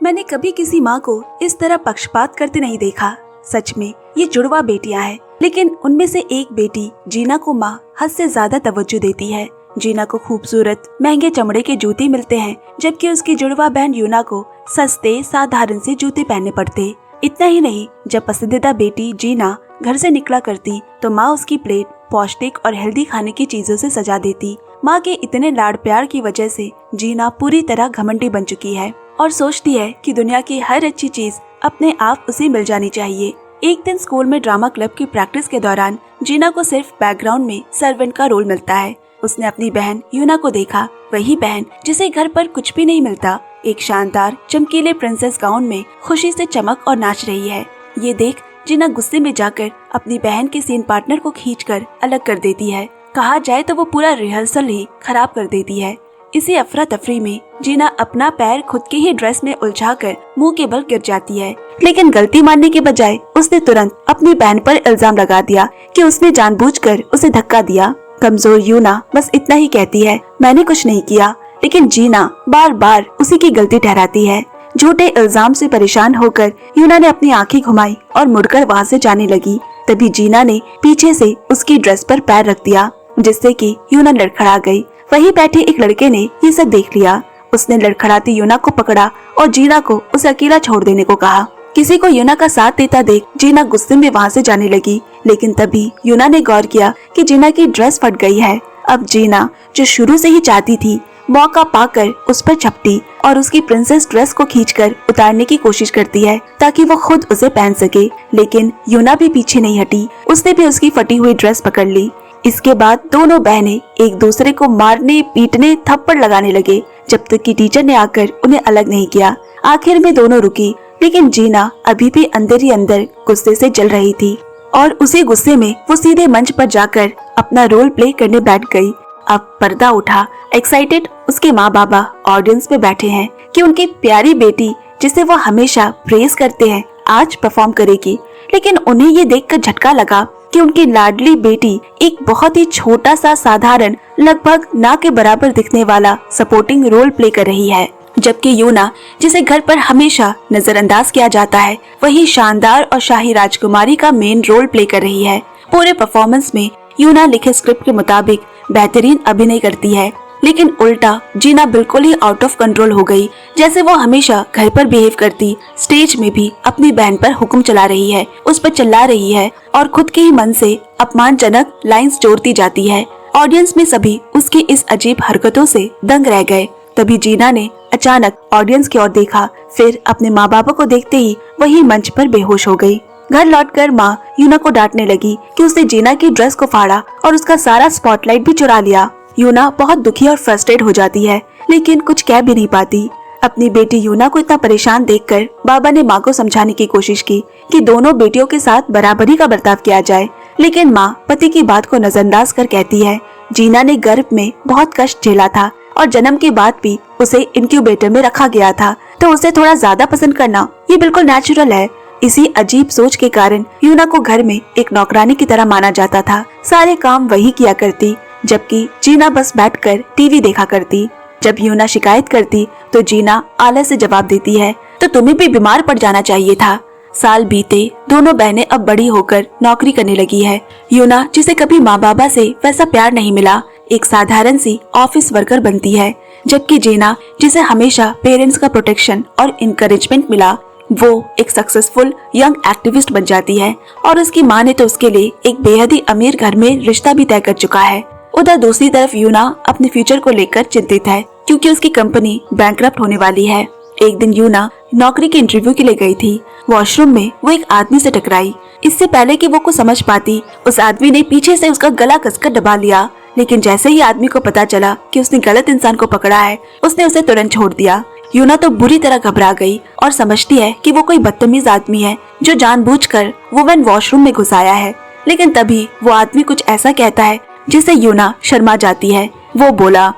मैंने कभी किसी माँ को इस तरह पक्षपात करते नहीं देखा। सच में ये जुड़वा बेटियां हैं, लेकिन उनमें से एक बेटी जीना को माँ हद से ज्यादा तवज्जो देती है। जीना को खूबसूरत महंगे चमड़े के जूते मिलते हैं, जबकि उसकी जुड़वा बहन यूना को सस्ते साधारण से जूते पहनने पड़ते। इतना ही नहीं, जब पसंदीदा बेटी जीना घर से निकला करती तो माँ उसकी प्लेट पौष्टिक और हेल्दी खाने की चीजों से सजा देती। माँ के इतने लाड़ प्यार की वजह से जीना पूरी तरह घमंडी बन चुकी है और सोचती है कि दुनिया की हर अच्छी चीज अपने आप उसे मिल जानी चाहिए। एक दिन स्कूल में ड्रामा क्लब की प्रैक्टिस के दौरान जीना को सिर्फ बैकग्राउंड में सर्वेंट का रोल मिलता है। उसने अपनी बहन यूना को देखा, वही बहन जिसे घर पर कुछ भी नहीं मिलता, एक शानदार चमकीले प्रिंसेस गाउन में खुशी से चमक और नाच रही है। ये देख जीना गुस्से में जाकर अपनी बहन के सीन पार्टनर को खींचकर अलग कर देती है। कहा जाए तो वो पूरा रिहर्सल ही खराब कर देती है। इसी अफरा तफरी में जीना अपना पैर खुद के ही ड्रेस में उलझाकर मुंह के बल गिर जाती है, लेकिन गलती मानने के बजाय उसने तुरंत अपनी बहन पर इल्जाम लगा दिया कि उसने जानबूझकर उसे धक्का दिया। कमजोर यूना बस इतना ही कहती है, मैंने कुछ नहीं किया, लेकिन जीना बार बार उसी की गलती ठहराती है। झूठे इल्जाम से परेशान होकर यूना ने अपनी आंखें घुमाई और मुड़कर वहाँ से जाने लगी। तभी जीना ने पीछे से उसकी ड्रेस पर पैर रख दिया, जिससे कि यूना लड़खड़ा गई। वहीं बैठे एक लड़के ने ये सब देख लिया। उसने लड़खड़ाती यूना को पकड़ा और जीना को उसे अकेला छोड़ देने को कहा। किसी को यूना का साथ देता देख जीना गुस्से में वहाँ से जाने लगी, लेकिन तभी यूना ने गौर किया कि जीना की ड्रेस फट गई है। अब जीना, जो शुरू से ही चाहती थी, मौका पाकर उस पर झपटी और उसकी प्रिंसेस ड्रेस को खींचकर उतारने की कोशिश करती है ताकि वो खुद उसे पहन सके, लेकिन यूना भी पीछे नहीं हटी। उसने भी उसकी फटी हुई ड्रेस पकड़ ली। इसके बाद दोनों बहनें एक दूसरे को मारने, पीटने, थप्पड़ लगाने लगे, जब तक कि टीचर ने आकर उन्हें अलग नहीं किया। आखिर में दोनों रुकी, लेकिन जीना अभी भी अंदर ही अंदर गुस्से से जल रही थी और उसी गुस्से में वो सीधे मंच पर जाकर अपना रोल प्ले करने बैठ गई। अब पर्दा उठा। एक्साइटेड उसके माँ बाबा ऑडियंस में बैठे हैं कि उनकी प्यारी बेटी, जिसे वो हमेशा प्रेज करते हैं, आज परफॉर्म करेगी। लेकिन उन्हें ये देखकर झटका लगा कि उनकी लाडली बेटी एक बहुत ही छोटा सा साधारण, लगभग ना के बराबर दिखने वाला सपोर्टिंग रोल प्ले कर रही है, जबकि यूना, जिसे घर पर हमेशा नजरअंदाज किया जाता है, वही शानदार और शाही राजकुमारी का मेन रोल प्ले कर रही है। पूरे परफॉर्मेंस में यूना लिखे स्क्रिप्ट के मुताबिक बेहतरीन अभिनय करती है, लेकिन उल्टा जीना बिल्कुल ही आउट ऑफ कंट्रोल हो गई। जैसे वो हमेशा घर पर बिहेव करती, स्टेज में भी अपनी बहन पर हुक्म चला रही है, उस पर चिल्ला रही है और खुद के ही मन से अपमानजनक लाइंस जोड़ती जाती है। ऑडियंस में सभी उसकी इस अजीब हरकतों से दंग रह गए। तभी जीना ने अचानक ऑडियंस की ओर देखा, फिर अपने माँ बाबा को देखते ही वही मंच पर बेहोश हो गई। घर लौटकर माँ यूना को डांटने लगी कि उसने जीना की ड्रेस को फाड़ा और उसका सारा स्पॉटलाइट भी चुरा लिया। यूना बहुत दुखी और फ्रस्ट्रेट हो जाती है, लेकिन कुछ कह भी नहीं पाती। अपनी बेटी यूना को इतना परेशान देखकर बाबा ने माँ को समझाने की कोशिश की कि दोनों बेटियों के साथ बराबरी का बर्ताव किया जाए, लेकिन माँ पति की बात को नजरअंदाज कर कहती है, जीना ने गर्भ में बहुत कष्ट झेला था और जन्म के बाद भी उसे इनक्यूबेटर में रखा गया था, तो उसे थोड़ा ज्यादा पसंद करना ये बिल्कुल नेचुरल है। इसी अजीब सोच के कारण यूना को घर में एक नौकरानी की तरह माना जाता था। सारे काम वही किया करती, जबकि जीना बस बैठकर टीवी देखा करती। जब यूना शिकायत करती तो जीना आलस से जवाब देती है, तो तुम्हें भी बीमार पड़ जाना चाहिए था। साल बीते, दोनों बहनें अब बड़ी होकर नौकरी करने लगी है। यूना, जिसे कभी माँ बाबा से वैसा प्यार नहीं मिला, एक साधारण सी ऑफिस वर्कर बनती है, जबकि जीना, जिसे हमेशा पेरेंट्स का प्रोटेक्शन और इनकरेजमेंट मिला, वो एक सक्सेसफुल यंग एक्टिविस्ट बन जाती है और उसकी माँ ने तो उसके लिए एक बेहद ही अमीर घर में रिश्ता भी तय कर चुका है। उधर दूसरी तरफ यूना अपने फ्यूचर को लेकर चिंतित है, क्योंकि उसकी कंपनी बैंकरप्ट होने वाली है। एक दिन यूना नौकरी के इंटरव्यू के लिए गई थी। वॉशरूम में वो एक आदमी से टकराई। इससे पहले कि वो कुछ समझ पाती, उस आदमी ने पीछे से उसका गला कसकर दबा लिया, लेकिन जैसे ही आदमी को पता चला कि उसने गलत इंसान को पकड़ा है, उसने उसे तुरंत छोड़ दिया। यूना तो बुरी तरह घबरा गई और समझती है कि वो कोई बदतमीज आदमी है जो जानबूझकर वुमेन वॉशरूम में घुस आया है। लेकिन तभी वो आदमी कुछ ऐसा कहता है जिससे यूना शर्मा जाती है। वो बोला,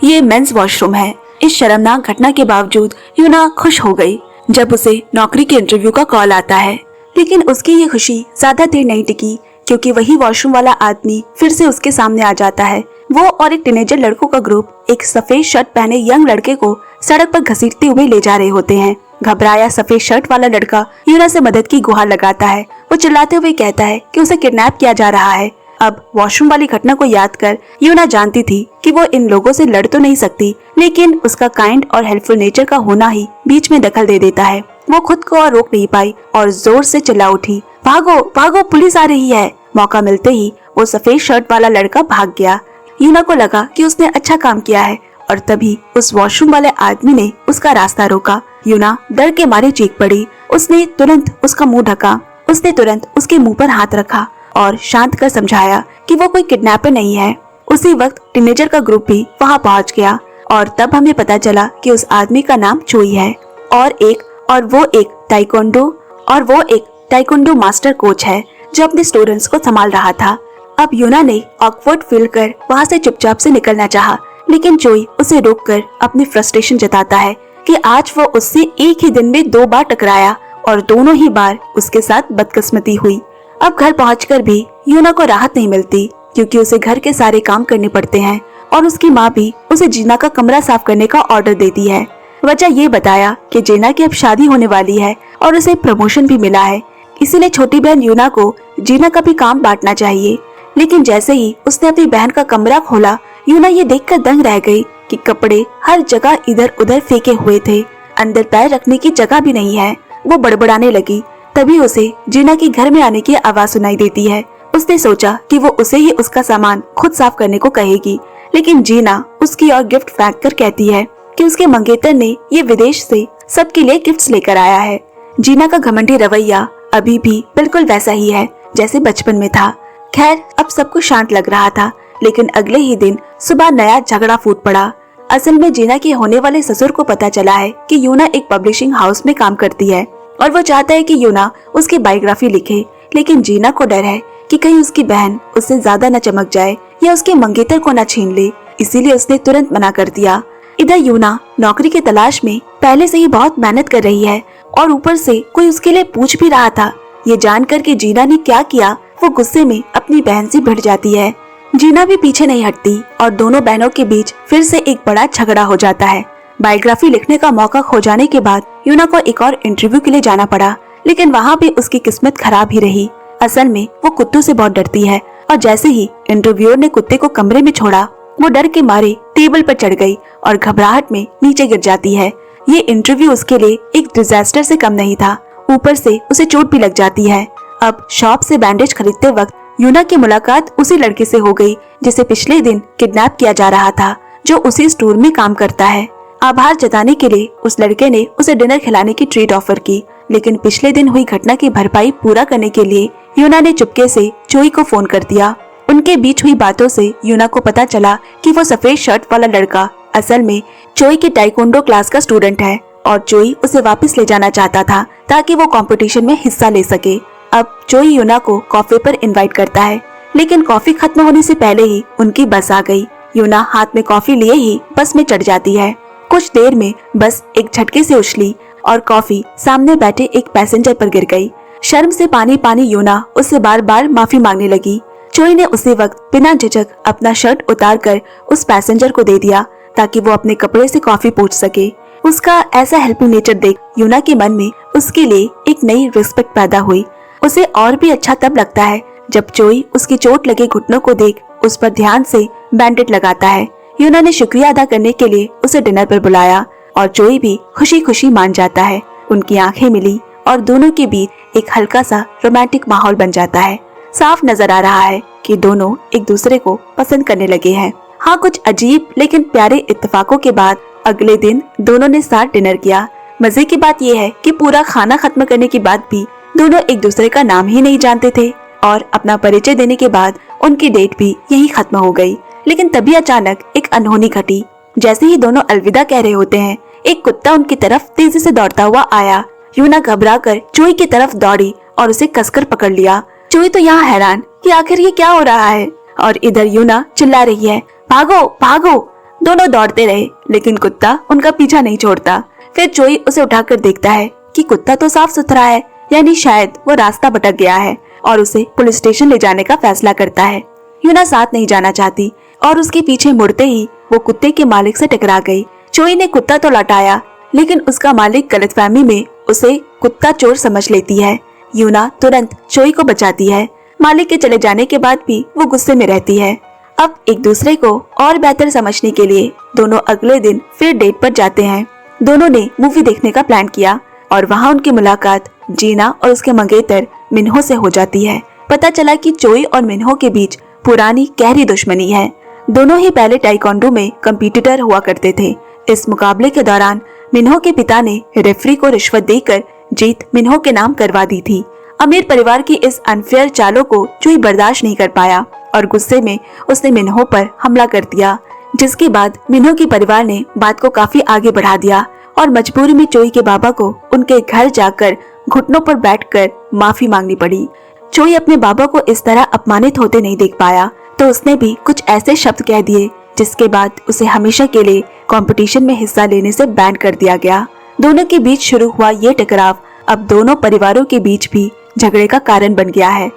ये मेंस वॉशरूम है। इस शर्मनाक घटना के बावजूद यूना खुश हो गई जब उसे नौकरी के इंटरव्यू का कॉल आता है, लेकिन उसकी ये खुशी ज्यादा देर नहीं टिकी, क्योंकि वही वॉशरूम वाला आदमी फिर से उसके सामने आ जाता है। वो और एक टीनेजर लड़कों का ग्रुप एक सफेद शर्ट पहने यंग लड़के को सड़क पर घसीटते हुए ले जा रहे होते हैं। घबराया सफेद शर्ट वाला लड़का यूना से मदद की गुहार लगाता है। वो चिल्लाते हुए कहता है कि उसे किडनैप किया जा रहा है। अब वॉशरूम वाली घटना को याद कर यूना जानती थी कि वो इन लोगों से लड़ तो नहीं सकती, लेकिन उसका काइंड और हेल्पफुल नेचर का होना ही बीच में दखल दे देता है। वो खुद को और रोक नहीं पाई और जोर से चिल्ला उठी, भागो भागो, पुलिस आ रही है। मौका मिलते ही वो सफेद शर्ट वाला लड़का भाग गया। यूना को लगा कि उसने अच्छा काम किया है और तभी उस वॉशरूम वाले आदमी ने उसका रास्ता रोका। यूना डर के मारे चीख पड़ी। उसने तुरंत उसका मुंह ढका। उसने तुरंत उसके मुंह पर हाथ रखा और शांत कर समझाया कि वो कोई किडनैपर नहीं है। उसी वक्त टीनेजर का ग्रुप भी वहाँ पहुँच गया और तब हमें पता चला कि उस आदमी का नाम चोई है और वो एक ताइक्वांडो मास्टर कोच है जो अपने स्टूडेंट्स को संभाल रहा था। अब यूना ने ऑकवर्ड फील कर वहाँ से चुपचाप से निकलना चाहा, लेकिन चोई उसे रोककर अपनी फ्रस्ट्रेशन जताता है कि आज वो उससे एक ही दिन में 2 बार टकराया और दोनों ही बार उसके साथ बदकिस्मती हुई। अब घर पहुंचकर भी यूना को राहत नहीं मिलती क्योंकि उसे घर के सारे काम करने पड़ते हैं और उसकी माँ भी उसे जीना का कमरा साफ करने का ऑर्डर देती है। वजह ये बताया कि जीना की अब शादी होने वाली है और उसे प्रमोशन भी मिला है, इसीलिए छोटी बहन यूना को जीना का भी काम बांटना चाहिए। लेकिन जैसे ही उसने अपनी बहन का कमरा खोला, यूना ये देखकर दंग रह गई कि कपड़े हर जगह इधर उधर फेंके हुए थे, अंदर पैर रखने की जगह भी नहीं है। वो बड़बड़ाने लगी। तभी उसे जीना के घर में आने की आवाज सुनाई देती है। उसने सोचा कि वो उसे ही उसका सामान खुद साफ करने को कहेगी, लेकिन जीना उसकी और गिफ्ट फेंक कर कहती है कि उसके मंगेतर ने ये विदेश से सबके लिए गिफ्ट्स लेकर आया है। जीना का घमंडी रवैया अभी भी बिल्कुल वैसा ही है जैसे बचपन में था। खैर, अब सब कुछ शांत लग रहा था, लेकिन अगले ही दिन सुबह नया झगड़ा फूट पड़ा। असल में जीना के होने वाले ससुर को पता चला है कि यूना एक पब्लिशिंग हाउस में काम करती है और वो चाहता है कि यूना उसकी बायोग्राफी लिखे, लेकिन जीना को डर है कि कहीं उसकी बहन उससे ज्यादा न चमक जाए या उसके मंगेतर को न छीन ले, इसीलिए उसने तुरंत मना कर दिया। इधर यूना नौकरी की तलाश में पहले से ही बहुत मेहनत कर रही है और ऊपर से कोई उसके लिए पूछ भी रहा था। ये जानकर कि जीना ने क्या किया, वो गुस्से में अपनी बहन से भिड़ जाती है। जीना भी पीछे नहीं हटती और दोनों बहनों के बीच फिर से एक बड़ा झगड़ा हो जाता है। बायोग्राफी लिखने का मौका खो जाने के बाद यूना को एक और इंटरव्यू के लिए जाना पड़ा, लेकिन वहाँ भी उसकी किस्मत खराब ही रही। असल में वो कुत्तों से बहुत डरती है और जैसे ही इंटरव्यूअर ने कुत्ते को कमरे में छोड़ा, वो डर के मारे टेबल पर चढ़ गई और घबराहट में नीचे गिर जाती है। ये इंटरव्यू उसके लिए एक डिजास्टर से कम नहीं था, ऊपर से उसे चोट भी लग जाती है। अब शॉप से बैंडेज खरीदते वक्त यूना की मुलाकात उसी लड़के से हो गई जिसे पिछले दिन किडनैप किया जा रहा था, जो उसी स्टोर में काम करता है। आभार जताने के लिए उस लड़के ने उसे डिनर खिलाने की ट्रीट ऑफर की, लेकिन पिछले दिन हुई घटना की भरपाई पूरा करने के लिए यूना ने चुपके से चोई को फोन कर दिया। उनके बीच हुई बातों से यूना को पता चला कि वो सफेद शर्ट वाला लड़का असल में चोई के ताइक्वांडो क्लास का स्टूडेंट है और चोई उसे वापस ले जाना चाहता था ताकि वो कंपटीशन में हिस्सा ले सके। अब चोई यूना को कॉफी पर इनवाइट करता है, लेकिन कॉफी खत्म होने से पहले ही उनकी बस आ गई। यूना हाथ में कॉफी लिए ही बस में चढ़ जाती है। कुछ देर में बस एक झटके से उछली और कॉफी सामने बैठे एक पैसेंजर पर गिर गई। शर्म से पानी पानी यूना उससे बार बार माफी मांगने लगी। चोई ने उसी वक्त बिना झिझक अपना शर्ट उतार कर उस पैसेंजर को दे दिया ताकि वो अपने कपड़े से कॉफी पोंछ सके। उसका ऐसा हेल्पिंग नेचर देख यूना के मन में उसके लिए एक नई रिस्पेक्ट पैदा हुई। उसे और भी अच्छा तब लगता है जब चोई उसकी चोट लगे घुटनों को देख उस पर ध्यान से बैंडेज लगाता है। यूना ने शुक्रिया अदा करने के लिए उसे डिनर पर बुलाया और चोई भी खुशी खुशी मान जाता है। उनकी आंखें मिली और दोनों के बीच एक हल्का सा रोमांटिक माहौल बन जाता है। साफ नजर आ रहा है कि दोनों एक दूसरे को पसंद करने लगे हैं। हाँ, कुछ अजीब लेकिन प्यारे इत्तेफाकों के बाद अगले दिन दोनों ने साथ डिनर किया। मजे की बात यह है कि पूरा खाना खत्म करने के बाद भी दोनों एक दूसरे का नाम ही नहीं जानते थे और अपना परिचय देने के बाद उनकी डेट भी यही खत्म हो गई। लेकिन तभी अचानक एक अनहोनी घटी। जैसे ही दोनों अलविदा कह रहे होते हैं, एक कुत्ता उनकी तरफ तेजी से दौड़ता हुआ आया। यूना घबराकर चोई की तरफ दौड़ी और उसे कसकर पकड़ लिया। चोई तो यहाँ हैरान कि आखिर ये क्या हो रहा है और इधर यूना चिल्ला रही है, भागो भागो। दोनों दौड़ते रहे लेकिन कुत्ता उनका पीछा नहीं छोड़ता। फिर चोई उसे उठाकर देखता है कि कुत्ता तो साफ सुथरा है, यानी शायद वो रास्ता भटक गया है और उसे पुलिस स्टेशन ले जाने का फैसला करता है। यूना साथ नहीं जाना चाहती और उसके पीछे मुड़ते ही वो कुत्ते के मालिक से टकरा गई, चोई ने कुत्ता तो लौटाया, लेकिन उसका मालिक गलतफहमी में उसे कुत्ता चोर समझ लेती है। यूना तुरंत चोई को बचाती है। मालिक के चले जाने के बाद भी वो गुस्से में रहती है। अब एक दूसरे को और बेहतर समझने के लिए दोनों अगले दिन फिर डेट पर जाते हैं। दोनों ने मूवी देखने का प्लान किया और वहाँ उनकी मुलाकात जीना और उसके मंगेतर मिन्हो से हो जाती है। पता चला कि चोई और मिन्हो के बीच पुरानी गहरी दुश्मनी है। दोनों ही पहले टाइकोंडो में कंपटीटर हुआ करते थे। इस मुकाबले के दौरान मिन्हो के पिता ने रेफरी को रिश्वत देकर जीत मिन्हो के नाम करवा दी थी। अमीर परिवार की इस अनफेयर चालों को चोई बर्दाश्त नहीं कर पाया और गुस्से में उसने मिन्हो पर हमला कर दिया, जिसके बाद मिन्हो के परिवार ने बात को काफी आगे बढ़ा दिया और मजबूरी में चोई के बाबा को उनके घर जाकर घुटनों पर बैठकर माफी मांगनी पड़ी। चोई अपने बाबा को इस तरह अपमानित होते नहीं देख पाया, तो उसने भी कुछ ऐसे शब्द कह दिए जिसके बाद उसे हमेशा के लिए कंपटीशन में हिस्सा लेने से बैन कर दिया गया। दोनों के बीच शुरू हुआ ये टकराव अब दोनों परिवारों के बीच भी झगड़े का कारण बन गया है।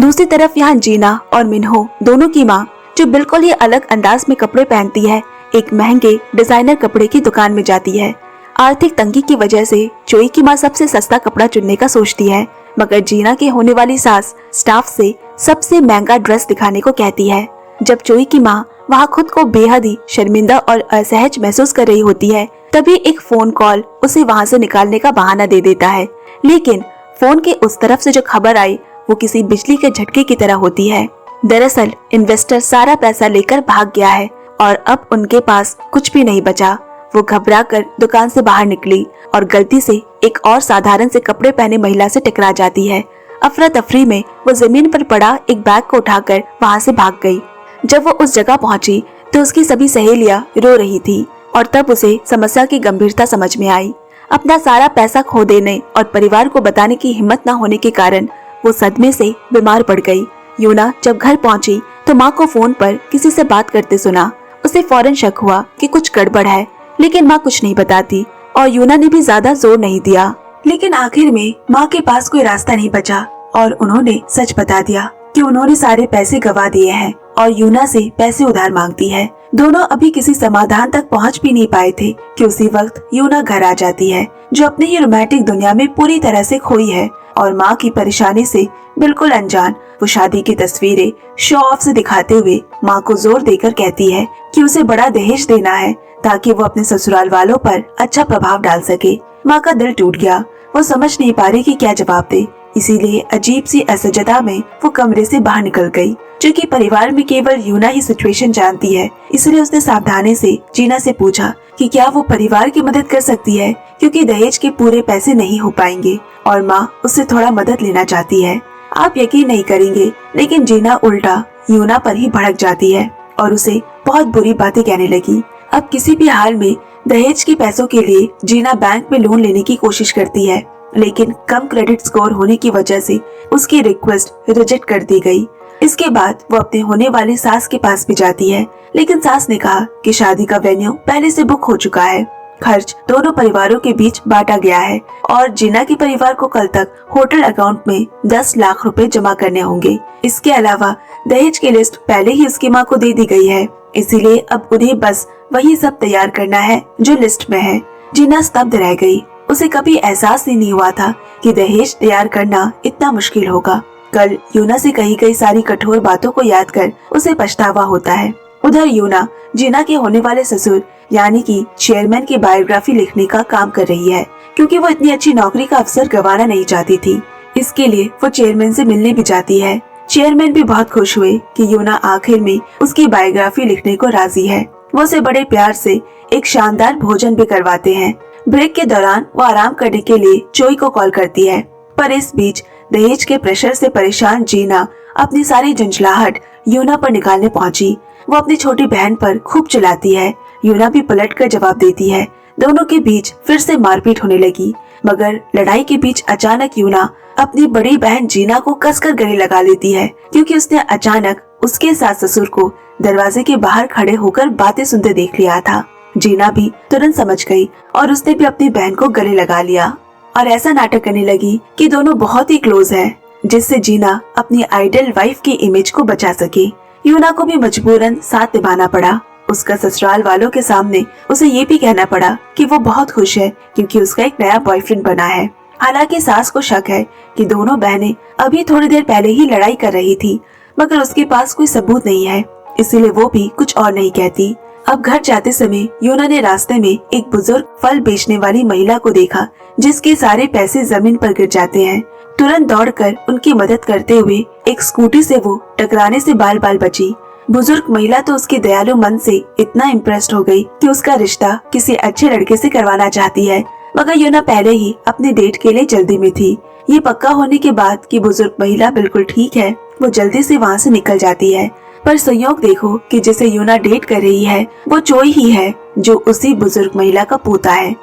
दूसरी तरफ यहाँ जीना और मिन्हो दोनों की माँ, जो बिल्कुल ही अलग अंदाज में कपड़े पहनती है, एक महंगे डिजाइनर कपड़े की दुकान में जाती है। आर्थिक तंगी की वजह से चोई की माँ सबसे सस्ता कपड़ा चुनने का सोचती है, मगर जीना की होने वाली सास स्टाफ से सबसे महंगा ड्रेस दिखाने को कहती है। जब चोई की माँ वहाँ खुद को बेहद ही शर्मिंदा और असहज महसूस कर रही होती है, तभी एक फोन कॉल उसे वहाँ से निकालने का बहाना दे देता है। लेकिन फोन के उस तरफ से जो खबर आई वो किसी बिजली के झटके की तरह होती है। दरअसल इन्वेस्टर सारा पैसा लेकर भाग गया है और अब उनके पास कुछ भी नहीं बचा। वो घबराकर दुकान से बाहर निकली और गलती से एक और साधारण से कपड़े पहने महिला से टकरा जाती है। अफरा तफरी में वो जमीन पर पड़ा एक बैग को उठाकर वहाँ से भाग गई। जब वो उस जगह पहुंची तो उसकी सभी सहेलियां रो रही थी और तब उसे समस्या की गंभीरता समझ में आई। अपना सारा पैसा खो देने और परिवार को बताने की हिम्मत न होने के कारण वो सदमे से बीमार पड़ गई। यूना जब घर पहुंची तो माँ को फोन पर किसी से बात करते सुना। उसे फौरन शक हुआ कि कुछ गड़बड़ है, लेकिन माँ कुछ नहीं बताती और यूना ने भी ज्यादा जोर नहीं दिया। लेकिन आखिर में माँ के पास कोई रास्ता नहीं बचा और उन्होंने सच बता दिया कि उन्होंने सारे पैसे गवा दिए हैं और यूना से पैसे उधार मांगती है। दोनों अभी किसी समाधान तक पहुंच भी नहीं पाए थे कि उसी वक्त यूना घर आ जाती है, जो अपनी ही रोमांटिक दुनिया में पूरी तरह से खोई है और माँ की परेशानी से बिल्कुल अनजान। वो शादी की तस्वीरें शो ऑफ से दिखाते हुए माँ को जोर देकर कहती है कि उसे बड़ा दहेज देना है ताकि वो अपने ससुराल वालों पर अच्छा प्रभाव डाल सके। माँ का दिल टूट गया। वो समझ नहीं पा रही कि क्या जवाब दे, इसीलिए अजीब सी असजदा में वो कमरे से बाहर निकल गई। क्योंकि परिवार में केवल यूना ही सिचुएशन जानती है, इसलिए उसने सावधानी से जीना से पूछा कि क्या वो परिवार की मदद कर सकती है, क्योंकि दहेज के पूरे पैसे नहीं हो पाएंगे और माँ उससे थोड़ा मदद लेना चाहती है। आप यकीन नहीं करेंगे, लेकिन जीना उल्टा यूना पर ही भड़क जाती है और उसे बहुत बुरी बातें कहने लगी। अब किसी भी हाल में दहेज के पैसों के लिए जीना बैंक में लोन लेने की कोशिश करती है, लेकिन कम क्रेडिट स्कोर होने की वजह से उसकी रिक्वेस्ट रिजेक्ट कर दी गई। इसके बाद वो अपने होने वाली सास के पास भी जाती है, लेकिन सास ने कहा कि शादी का वेन्यू पहले से बुक हो चुका है। खर्च दोनों परिवारों के बीच बांटा गया है और जीना के परिवार को कल तक होटल अकाउंट में 10 लाख रुपए जमा करने होंगे। इसके अलावा दहेज की लिस्ट पहले ही उसकी माँ को दे दी गई है, इसीलिए अब उन्हें बस वही सब तैयार करना है जो लिस्ट में है। जीना स्तब्ध रह गई। उसे कभी एहसास ही नहीं हुआ था कि दहेज तैयार करना इतना मुश्किल होगा। कल यूना से कही गई सारी कठोर बातों को याद कर उसे पछतावा होता है। उधर यूना जीना के होने वाले ससुर यानी कि चेयरमैन की बायोग्राफी लिखने का काम कर रही है, क्योंकि वो इतनी अच्छी नौकरी का अवसर गंवाना नहीं चाहती थी। इसके लिए वो चेयरमैन से मिलने भी जाती है। चेयरमैन भी बहुत खुश हुए कि यूना आखिर में उसकी बायोग्राफी लिखने को राजी है। वो उसे बड़े प्यार से एक शानदार भोजन भी करवाते हैं। ब्रेक के दौरान वो आराम करने के लिए चोई को कॉल करती है, पर इस बीच दहेज के प्रेशर से परेशान जीना अपनी सारी झंझलाहट यूना पर निकालने पहुंची। वो अपनी छोटी बहन पर खूब चिल्लाती है। यूना भी पलटकर जवाब देती है। दोनों के बीच फिर से मारपीट होने लगी, मगर लड़ाई के बीच अचानक यूना अपनी बड़ी बहन जीना को कसकर गले लगा लेती है, क्योंकि उसने अचानक उसके सास ससुर को दरवाजे के बाहर खड़े होकर बातें सुनते देख लिया था। जीना भी तुरंत समझ गई और उसने भी अपनी बहन को गले लगा लिया और ऐसा नाटक करने लगी कि दोनों बहुत ही क्लोज हैं, जिससे जीना अपनी आइडल वाइफ की इमेज को बचा सके। यूना को भी मजबूरन साथ निभाना पड़ा। उसका ससुराल वालों के सामने उसे ये भी कहना पड़ा कि वो बहुत खुश है क्योंकि उसका एक नया बॉयफ्रेंड बना है। हालांकि सास को शक है कि दोनों बहनें अभी थोड़ी देर पहले ही लड़ाई कर रही थी, मगर उसके पास कोई सबूत नहीं है, इसीलिए वो भी कुछ और नहीं कहती। अब घर जाते समय योना ने रास्ते में एक बुजुर्ग फल बेचने वाली महिला को देखा जिसके सारे पैसे जमीन पर गिर जाते हैं। तुरंत दौड़कर उनकी मदद करते हुए एक स्कूटी से वो टकराने से बाल बाल बची। बुजुर्ग महिला तो उसके दयालु मन से इतना इम्प्रेस्ड हो गई कि उसका रिश्ता किसी अच्छे लड़के से करवाना चाहती है, मगर योना पहले ही अपने डेट के लिए जल्दी में थी। ये पक्का होने के बाद कि बुजुर्ग महिला बिल्कुल ठीक है, वो जल्दी से वहाँ से निकल जाती है। पर संयोग देखो कि जिसे योना डेट कर रही है वो चोई ही है जो उसी बुजुर्ग महिला का पोता है।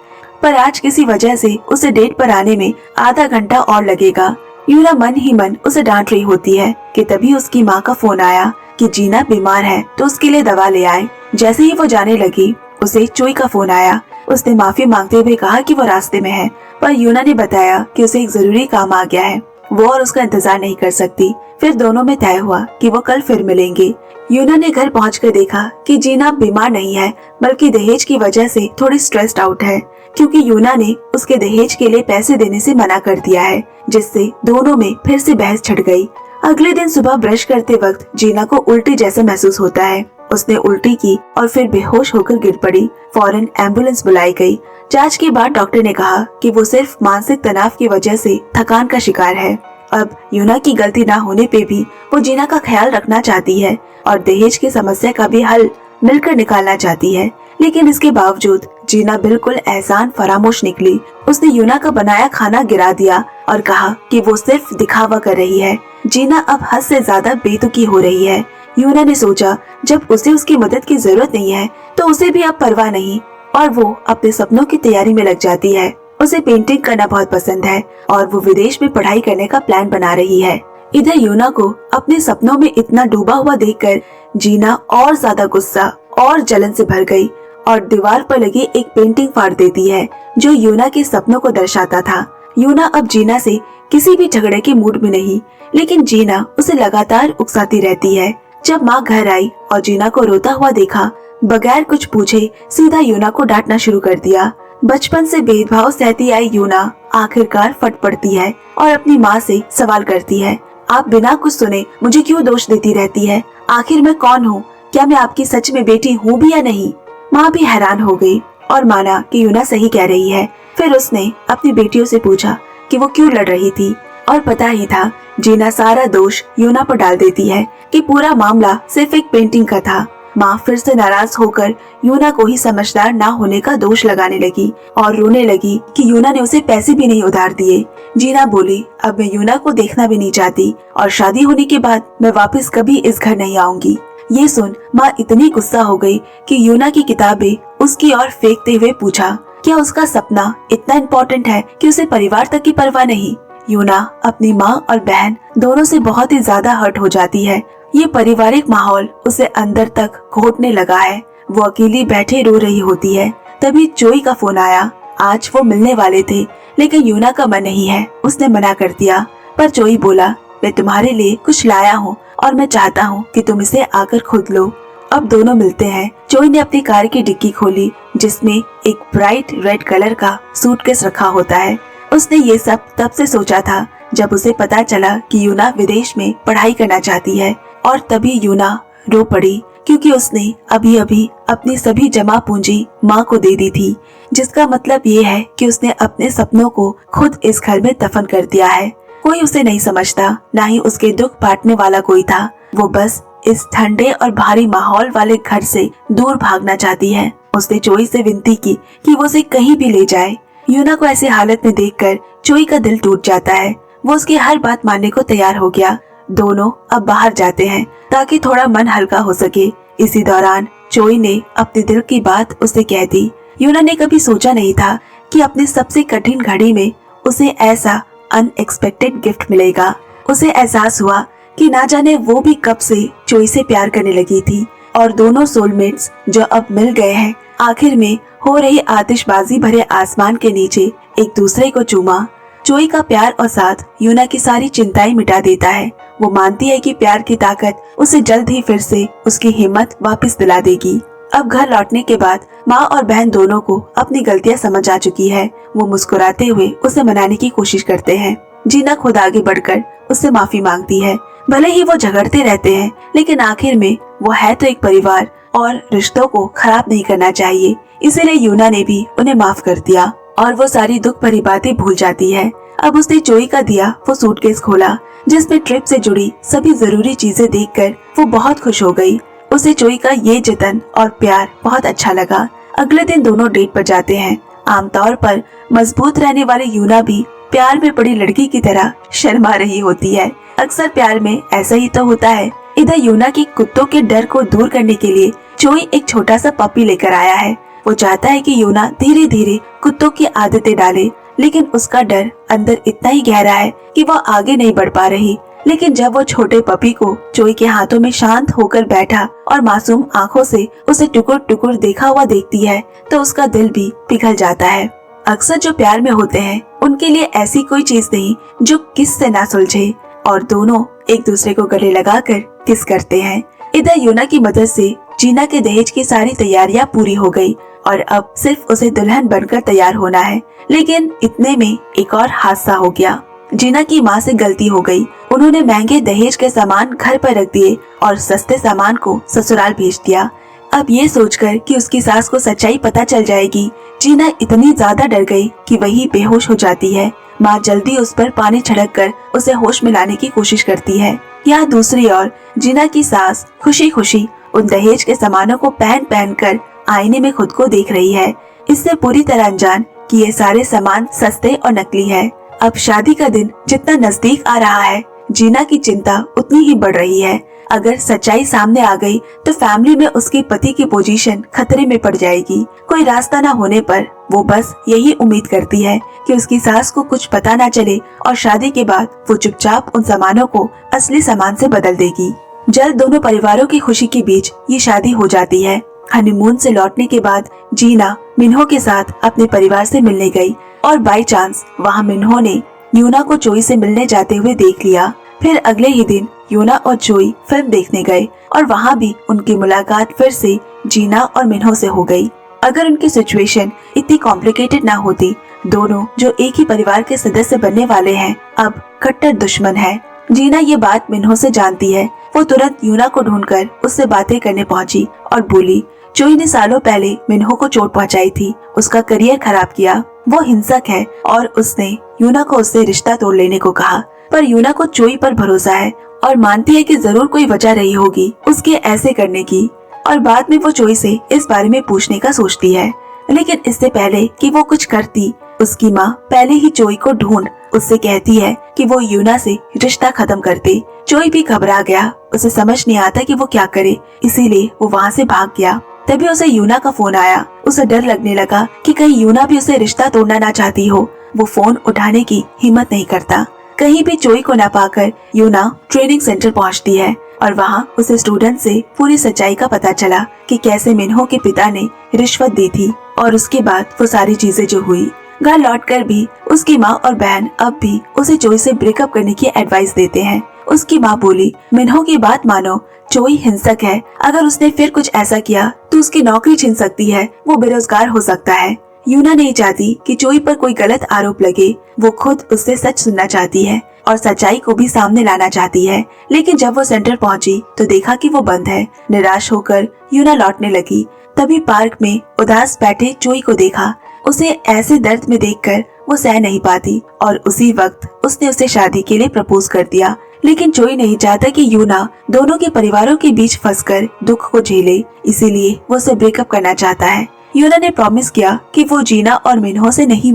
पर आज किसी वजह से उसे डेट पर आने में आधा घंटा और लगेगा। योना मन ही मन उसे डांट रही होती है कि तभी उसकी माँ का फोन आया कि जीना बीमार है तो उसके लिए दवा ले आए। जैसे ही वो जाने लगी उसे चोई का फोन आया। उसने माफी मांगते हुए कहा कि वो रास्ते में है, पर योना ने बताया कि उसे एक जरूरी काम आ गया है, वो और उसका इंतजार नहीं कर सकती। फिर दोनों में तय हुआ कि वो कल फिर मिलेंगे। योना ने घर पहुंचकर देखा कि जीना बीमार नहीं है, बल्कि दहेज की वजह से थोड़ी स्ट्रेस्ड आउट है, क्योंकि योना ने उसके दहेज के लिए पैसे देने से मना कर दिया है, जिससे दोनों में फिर से बहस छिड़ गई। अगले दिन सुबह ब्रश करते वक्त जीना को उल्टी जैसा महसूस होता है। उसने उल्टी की और फिर बेहोश होकर गिर पड़ी। फौरन एम्बुलेंस बुलाई गई। जांच के बाद डॉक्टर ने कहा कि वो सिर्फ मानसिक तनाव की वजह से थकान का शिकार है। अब योना की गलती ना होने पे भी वो जीना का ख्याल रखना चाहती है और दहेज की समस्या का भी हल मिलकर निकालना चाहती है, लेकिन इसके बावजूद जीना बिल्कुल एहसान फरामोश निकली। उसने योना का बनाया खाना गिरा दिया और कहा कि वो सिर्फ दिखावा कर रही है। जीना अब हद से ज्यादा बेतुकी हो रही है। योना ने सोचा जब उसे उसकी मदद की जरूरत नहीं है तो उसे भी अब परवाह नहीं, और वो अपने सपनों की तैयारी में लग जाती है। उसे पेंटिंग करना बहुत पसंद है और वो विदेश में पढ़ाई करने का प्लान बना रही है। इधर योना को अपने सपनों में इतना डूबा हुआ देखकर जीना और ज्यादा गुस्सा और जलन से भर गई और दीवार पर लगी एक पेंटिंग फाड़ देती है जो योना के सपनों को दर्शाता था। योना अब जीना से किसी भी झगड़े के मूड में नहीं, लेकिन जीना उसे लगातार उकसाती रहती है। जब माँ घर आई और जीना को रोता हुआ देखा, बगैर कुछ पूछे सीधा योना को डांटना शुरू कर दिया। बचपन से भेदभाव सहती आई योना आखिरकार फट पड़ती है और अपनी माँ से सवाल करती है, आप बिना कुछ सुने मुझे क्यों दोष देती रहती है? आखिर मैं कौन हूँ? क्या मैं आपकी सच में बेटी हूँ भी या नहीं? माँ भी हैरान हो गई और माना कि योना सही कह रही है। फिर उसने अपनी बेटियों से पूछा कि वो क्यों लड़ रही थी, और पता ही था जीना सारा दोष योना पर डाल देती है कि पूरा मामला सिर्फ एक पेंटिंग का था। माँ फिर से नाराज होकर योना को ही समझदार ना होने का दोष लगाने लगी और रोने लगी कि योना ने उसे पैसे भी नहीं उधार दिए। जीना बोली, अब मैं योना को देखना भी नहीं चाहती और शादी होने के बाद मैं वापस कभी इस घर नहीं आऊंगी। ये सुन माँ इतनी गुस्सा हो गई कि योना की किताबें उसकी ओर फेंकते हुए पूछा, क्या उसका सपना इतना इम्पोर्टेंट है कि उसे परिवार तक की परवाह नहीं? योना अपनी माँ और बहन दोनों से बहुत ही ज्यादा हर्ट हो जाती है। ये पारिवारिक माहौल उसे अंदर तक घोटने लगा है। वो अकेली बैठे रो रही होती है। तभी चोई का फोन आया। आज वो मिलने वाले थे, लेकिन योना का मन नहीं है, उसने मना कर दिया। पर चोई बोला, मैं तुम्हारे लिए कुछ लाया हूँ और मैं चाहता हूँ कि तुम इसे आकर खुद लो। अब दोनों मिलते हैं। चोई ने अपनी कार की डिक्की खोली जिसमें एक ब्राइट रेड कलर का सूटकेस रखा होता है। उसने ये सब तब से सोचा था जब उसे पता चला कि योना विदेश में पढ़ाई करना चाहती है, और तभी योना रो पड़ी क्योंकि उसने अभी अभी अपनी सभी जमा पूंजी माँ को दे दी थी, जिसका मतलब ये है कि उसने अपने सपनों को खुद इस घर में दफन कर दिया है। कोई उसे नहीं समझता, ना ही उसके दुख बांटने वाला कोई था। वो बस इस ठंडे और भारी माहौल वाले घर से दूर भागना चाहती है। उसने चोई से विनती की कि वो उसे कहीं भी ले जाए। योना को ऐसी हालत में देखकर चोई का दिल टूट जाता है। वो उसकी हर बात मानने को तैयार हो गया। दोनों अब बाहर जाते हैं ताकि थोड़ा मन हल्का हो सके। इसी दौरान चोई ने अपने दिल की बात उसे कह दी। योना ने कभी सोचा नहीं था कि अपनी सबसे कठिन घड़ी में उसे ऐसा अनएक्सपेक्टेड गिफ्ट मिलेगा। उसे एहसास हुआ कि ना जाने वो भी कब से चोई से प्यार करने लगी थी, और दोनों सोलमेट्स जो अब मिल गए हैं आखिर में हो रही आतिशबाजी भरे आसमान के नीचे एक दूसरे को चूमा। चोई का प्यार और साथ योना की सारी चिंताएं मिटा देता है। वो मानती है कि प्यार की ताकत उसे जल्द ही फिर से उसकी हिम्मत वापस दिला देगी। अब घर लौटने के बाद माँ और बहन दोनों को अपनी गलतियाँ समझ आ चुकी है। वो मुस्कुराते हुए उसे मनाने की कोशिश करते हैं। जीना खुद आगे बढ़कर उससे माफी मांगती है। भले ही वो झगड़ते रहते हैं, लेकिन आखिर में वो है तो एक परिवार और रिश्तों को खराब नहीं करना चाहिए। इसीलिए यूना ने भी उन्हें माफ कर दिया और वो सारी दुख भरी बातें भूल जाती है। अब उसने जोई का दिया वो सूटकेस खोला, जिसमें ट्रिप से जुड़ी सभी जरूरी चीजें देखकर वो बहुत खुश हो गई। उसे जोई का ये जतन और प्यार बहुत अच्छा लगा। अगले दिन दोनों डेट पर जाते हैं। आमतौर पर मजबूत रहने वाली यूना भी प्यार में पड़ी लड़की की तरह शर्मा रही होती है। अक्सर प्यार में ऐसा ही तो होता है। इधर यूना की कुत्तों के डर को दूर करने के लिए जोई एक छोटा सा पपी लेकर आया है। वो चाहता है कि यूना धीरे धीरे कुत्तों की आदतें डाले, लेकिन उसका डर अंदर इतना ही गहरा है कि वो आगे नहीं बढ़ पा रही। लेकिन जब वो छोटे पपी को जोई के हाथों में शांत होकर बैठा और मासूम आंखों से उसे टुकुर टुकुर देखा हुआ देखती है, तो उसका दिल भी पिघल जाता है। अक्सर जो प्यार में होते हैं उनके लिए ऐसी कोई चीज नहीं जो किस से ना सुलझे, और दोनों एक दूसरे को गले लगाकर किस करते हैं। इधर यूना की मदद से जीना के दहेज की सारी तैयारियां पूरी हो गई और अब सिर्फ उसे दुल्हन बनकर तैयार होना है। लेकिन इतने में एक और हादसा हो गया। जीना की माँ से गलती हो गई। उन्होंने महंगे दहेज के सामान घर पर रख दिए और सस्ते सामान को ससुराल भेज दिया। अब ये सोचकर कि उसकी सास को सच्चाई पता चल जाएगी, जीना इतनी ज्यादा डर गई कि वही बेहोश हो जाती है। माँ जल्दी उस पर पानी छिड़क कर उसे होश में लाने की कोशिश करती है। यहाँ दूसरी ओर जीना की सास खुशी खुशी उन दहेज के सामानों को पहन पहन कर आईने में खुद को देख रही है, इससे पूरी तरह अनजान कि ये सारे सामान सस्ते और नकली है। अब शादी का दिन जितना नजदीक आ रहा है, जीना की चिंता उतनी ही बढ़ रही है। अगर सच्चाई सामने आ गई तो फैमिली में उसके पति की पोजीशन खतरे में पड़ जाएगी। कोई रास्ता न होने पर वो बस यही उम्मीद करती है कि उसकी सास को कुछ पता न चले और शादी के बाद वो चुपचाप उन सामानों को असली सामान से बदल देगी। जल्द दोनों परिवारों की खुशी के बीच ये शादी हो जाती है। हनीमून से लौटने के बाद जीना मिन्हो के साथ अपने परिवार से मिलने गई और बाई चांस वहाँ मिन्हो ने यूना को जोई से मिलने जाते हुए देख लिया। फिर अगले ही दिन यूना और जोई फिल्म देखने गए और वहाँ भी उनकी मुलाकात फिर से जीना और मिन्हो से हो गई। अगर उनकी सिचुएशन इतनी कॉम्प्लिकेटेड ना होती, दोनों जो एक ही परिवार के सदस्य बनने वाले हैं अब कट्टर दुश्मन है। जीना ये बात मिन्हो से जानती है। वो तुरंत यूना को ढूंढकर उससे बातें करने पहुंची और बोली, जोई ने सालों पहले मिन्हो को चोट पहुंचाई थी, उसका करियर खराब किया। वो हिंसक है और उसने यूना को उससे रिश्ता तोड़ लेने को कहा। पर यूना को जोई पर भरोसा है और मानती है कि जरूर कोई वजह रही होगी उसके ऐसे करने की, और बाद में वो जोई से इस बारे में पूछने का सोचती है। लेकिन इससे पहले कि वो कुछ करती, उसकी माँ पहले ही जोई को ढूंढ उससे कहती है कि वो यूना से रिश्ता खत्म कर दे। जोई भी घबरा गया, उसे समझ नहीं आता कि वो क्या करे, इसीलिए वो वहाँ से भाग गया। तभी उसे यूना का फोन आया। उसे डर लगने लगा कि कहीं यूना भी उसे रिश्ता तोड़ना ना चाहती हो। वो फोन उठाने की हिम्मत नहीं करता। कहीं भी जोई को न पाकर यूना ट्रेनिंग सेंटर पहुंचती है और वहां उसे स्टूडेंट से पूरी सच्चाई का पता चला कि कैसे मिन्हो के पिता ने रिश्वत दी थी और उसके बाद वो सारी चीजें जो हुई। घर लौटकर भी उसकी माँ और बहन अब भी उसे जोई से ब्रेकअप करने की एडवाइस देते हैं। उसकी माँ बोली, मिन्हो की बात मानो, जोई हिंसक है, अगर उसने फिर कुछ ऐसा किया तो उसकी नौकरी छीन सकती है, वो बेरोजगार हो सकता है। यूना नहीं चाहती कि जोई पर कोई गलत आरोप लगे। वो खुद उससे सच सुनना चाहती है और सच्चाई को भी सामने लाना चाहती है। लेकिन जब वो सेंटर पहुंची तो देखा कि वो बंद है। निराश होकर यूना लौटने लगी। तभी पार्क में उदास बैठे जोई को देखा। उसे ऐसे दर्द में देखकर वो सह नहीं पाती और उसी वक्त उसने उसे शादी के लिए प्रपोज कर दिया। लेकिन जोई नहीं चाहता कि यूना दोनों के परिवारों के बीच फंसकर दुख को झेले, इसीलिए वो उसे ब्रेकअप करना चाहता है। यूना ने प्रॉमिस किया कि वो जीना और मिन्हो से नहीं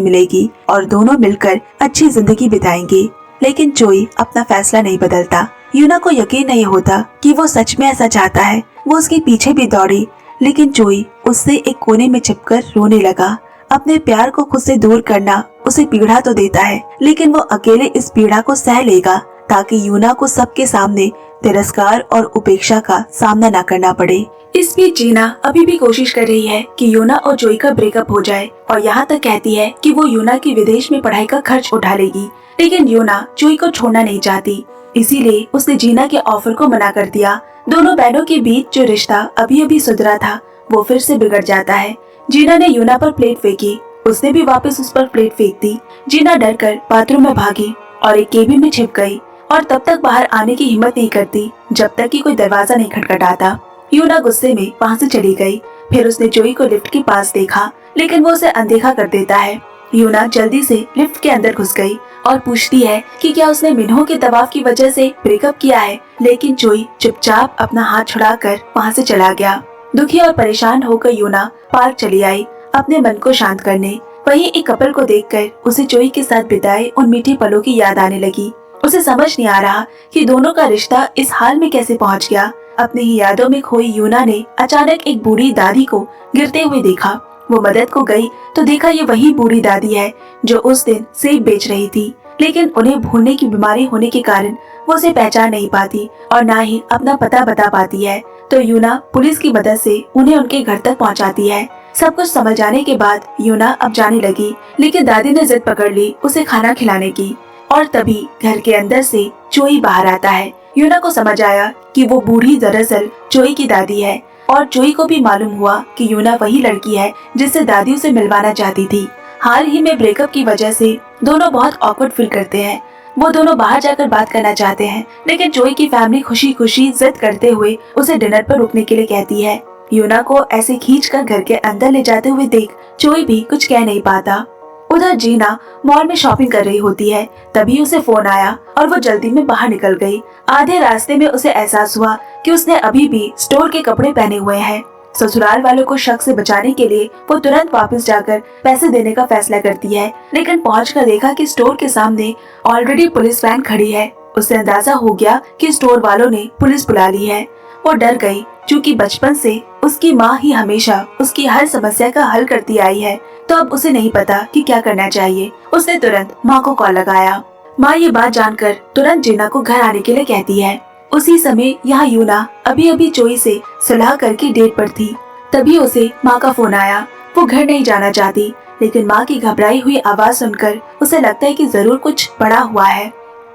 मिलेगी। और दोनों मिलकर अच्छी जिंदगी बिताएंगे। लेकिन जोई अपना फैसला नहीं बदलता। यूना को यकीन नहीं होता कि वो सच में ऐसा चाहता है। वो उसके पीछे भी दौड़ी, लेकिन जोई उससे एक कोने में छिपकर रोने लगा। अपने प्यार को खुद से दूर करना उसे पीड़ा तो देता है, लेकिन वो अकेले इस पीड़ा को सह लेगा ताकि यूना को सबके सामने तिरस्कार और उपेक्षा का सामना न करना पड़े। इस बीच जीना अभी भी कोशिश कर रही है कि यूना और जोई का ब्रेकअप हो जाए और यहाँ तक कहती है कि वो यूना की विदेश में पढ़ाई का खर्च उठा लेगी। लेकिन यूना जोई को छोड़ना नहीं चाहती, इसीलिए उसने जीना के ऑफर को मना कर दिया। दोनों बहनों के बीच जो रिश्ता अभी अभी सुधरा था वो फिर से बिगड़ जाता है। जीना ने यूना पर प्लेट फेंकी, उसने भी वापस उस पर प्लेट फेंक दी। जीना डर कर बाथरूम में भागी और एक केबिन में छिप गई और तब तक बाहर आने की हिम्मत नहीं करती जब तक कि कोई दरवाजा नहीं खटखटाता। यूना गुस्से में वहाँ से चली गई। फिर उसने जोई को लिफ्ट के पास देखा, लेकिन वो उसे अनदेखा कर देता है। यूना जल्दी से लिफ्ट के अंदर घुस गई और पूछती है कि क्या उसने मिन्हो के दबाव की वजह से ब्रेकअप किया है, लेकिन जोई चुपचाप अपना हाथ छुड़ाकर वहाँ से चला गया। दुखी और परेशान होकर यूना पार्क चली आई अपने मन को शांत करने। वहीं एक कपल को देखकर उसे जोई के साथ बिताए उन मीठे पलों की याद आने लगी। उसे समझ नहीं आ रहा कि दोनों का रिश्ता इस हाल में कैसे पहुंच गया। अपनी ही यादों में खोई यूना ने अचानक एक बूढ़ी दादी को गिरते हुए देखा। वो मदद को गई तो देखा ये वही बूढ़ी दादी है जो उस दिन सेब बेच रही थी, लेकिन उन्हें भूलने की बीमारी होने के कारण वो उसे पहचान नहीं पाती और ना ही अपना पता बता पाती है। तो यूना पुलिस की मदद से उन्हें उनके घर तक पहुंचाती है। सब कुछ समझ आने के बाद यूना अब जाने लगी, लेकिन दादी ने जिद पकड़ ली उसे खाना खिलाने की। और तभी घर के अंदर से जोई बाहर आता है। यूना को समझ आया कि वो बूढ़ी दरअसल जोई की दादी है और जोई को भी मालूम हुआ कि यूना वही लड़की है जिससे दादी उसे मिलवाना चाहती थी। हाल ही में ब्रेकअप की वजह से दोनों बहुत ऑकवर्ड फील करते हैं। वो दोनों बाहर जाकर बात करना चाहते हैं, लेकिन जोई की फैमिली खुशी खुशी जिद करते हुए उसे डिनर पर रुकने के लिए कहती है। यूना को ऐसे खींचकर घर के अंदर ले जाते हुए देख जोई भी कुछ कह नहीं पाता। उधर जीना मॉल में शॉपिंग कर रही होती है, तभी उसे फोन आया और वो जल्दी में बाहर निकल गई। आधे रास्ते में उसे एहसास हुआ कि उसने अभी भी स्टोर के कपड़े पहने हुए हैं। ससुराल वालों को शक से बचाने के लिए वो तुरंत वापस जाकर पैसे देने का फैसला करती है, लेकिन पहुंचकर देखा कि स्टोर के सामने ऑलरेडी पुलिस वैन खड़ी है। उसे अंदाजा हो गया कि स्टोर वालों ने पुलिस बुला ली है। वो डर गई, क्योंकि बचपन से उसकी माँ ही हमेशा उसकी हर समस्या का हल करती आई है, तो अब उसे नहीं पता कि क्या करना चाहिए। उसने तुरंत माँ को कॉल लगाया। माँ ये बात जानकर तुरंत जीना को घर आने के लिए कहती है। उसी समय यहाँ यूना अभी अभी जोई से सुलह करके डेट पर थी, तभी उसे माँ का फोन आया। वो घर नहीं जाना चाहती, लेकिन माँ की घबराई हुई आवाज सुनकर उसे लगता है कि जरूर कुछ बड़ा हुआ है।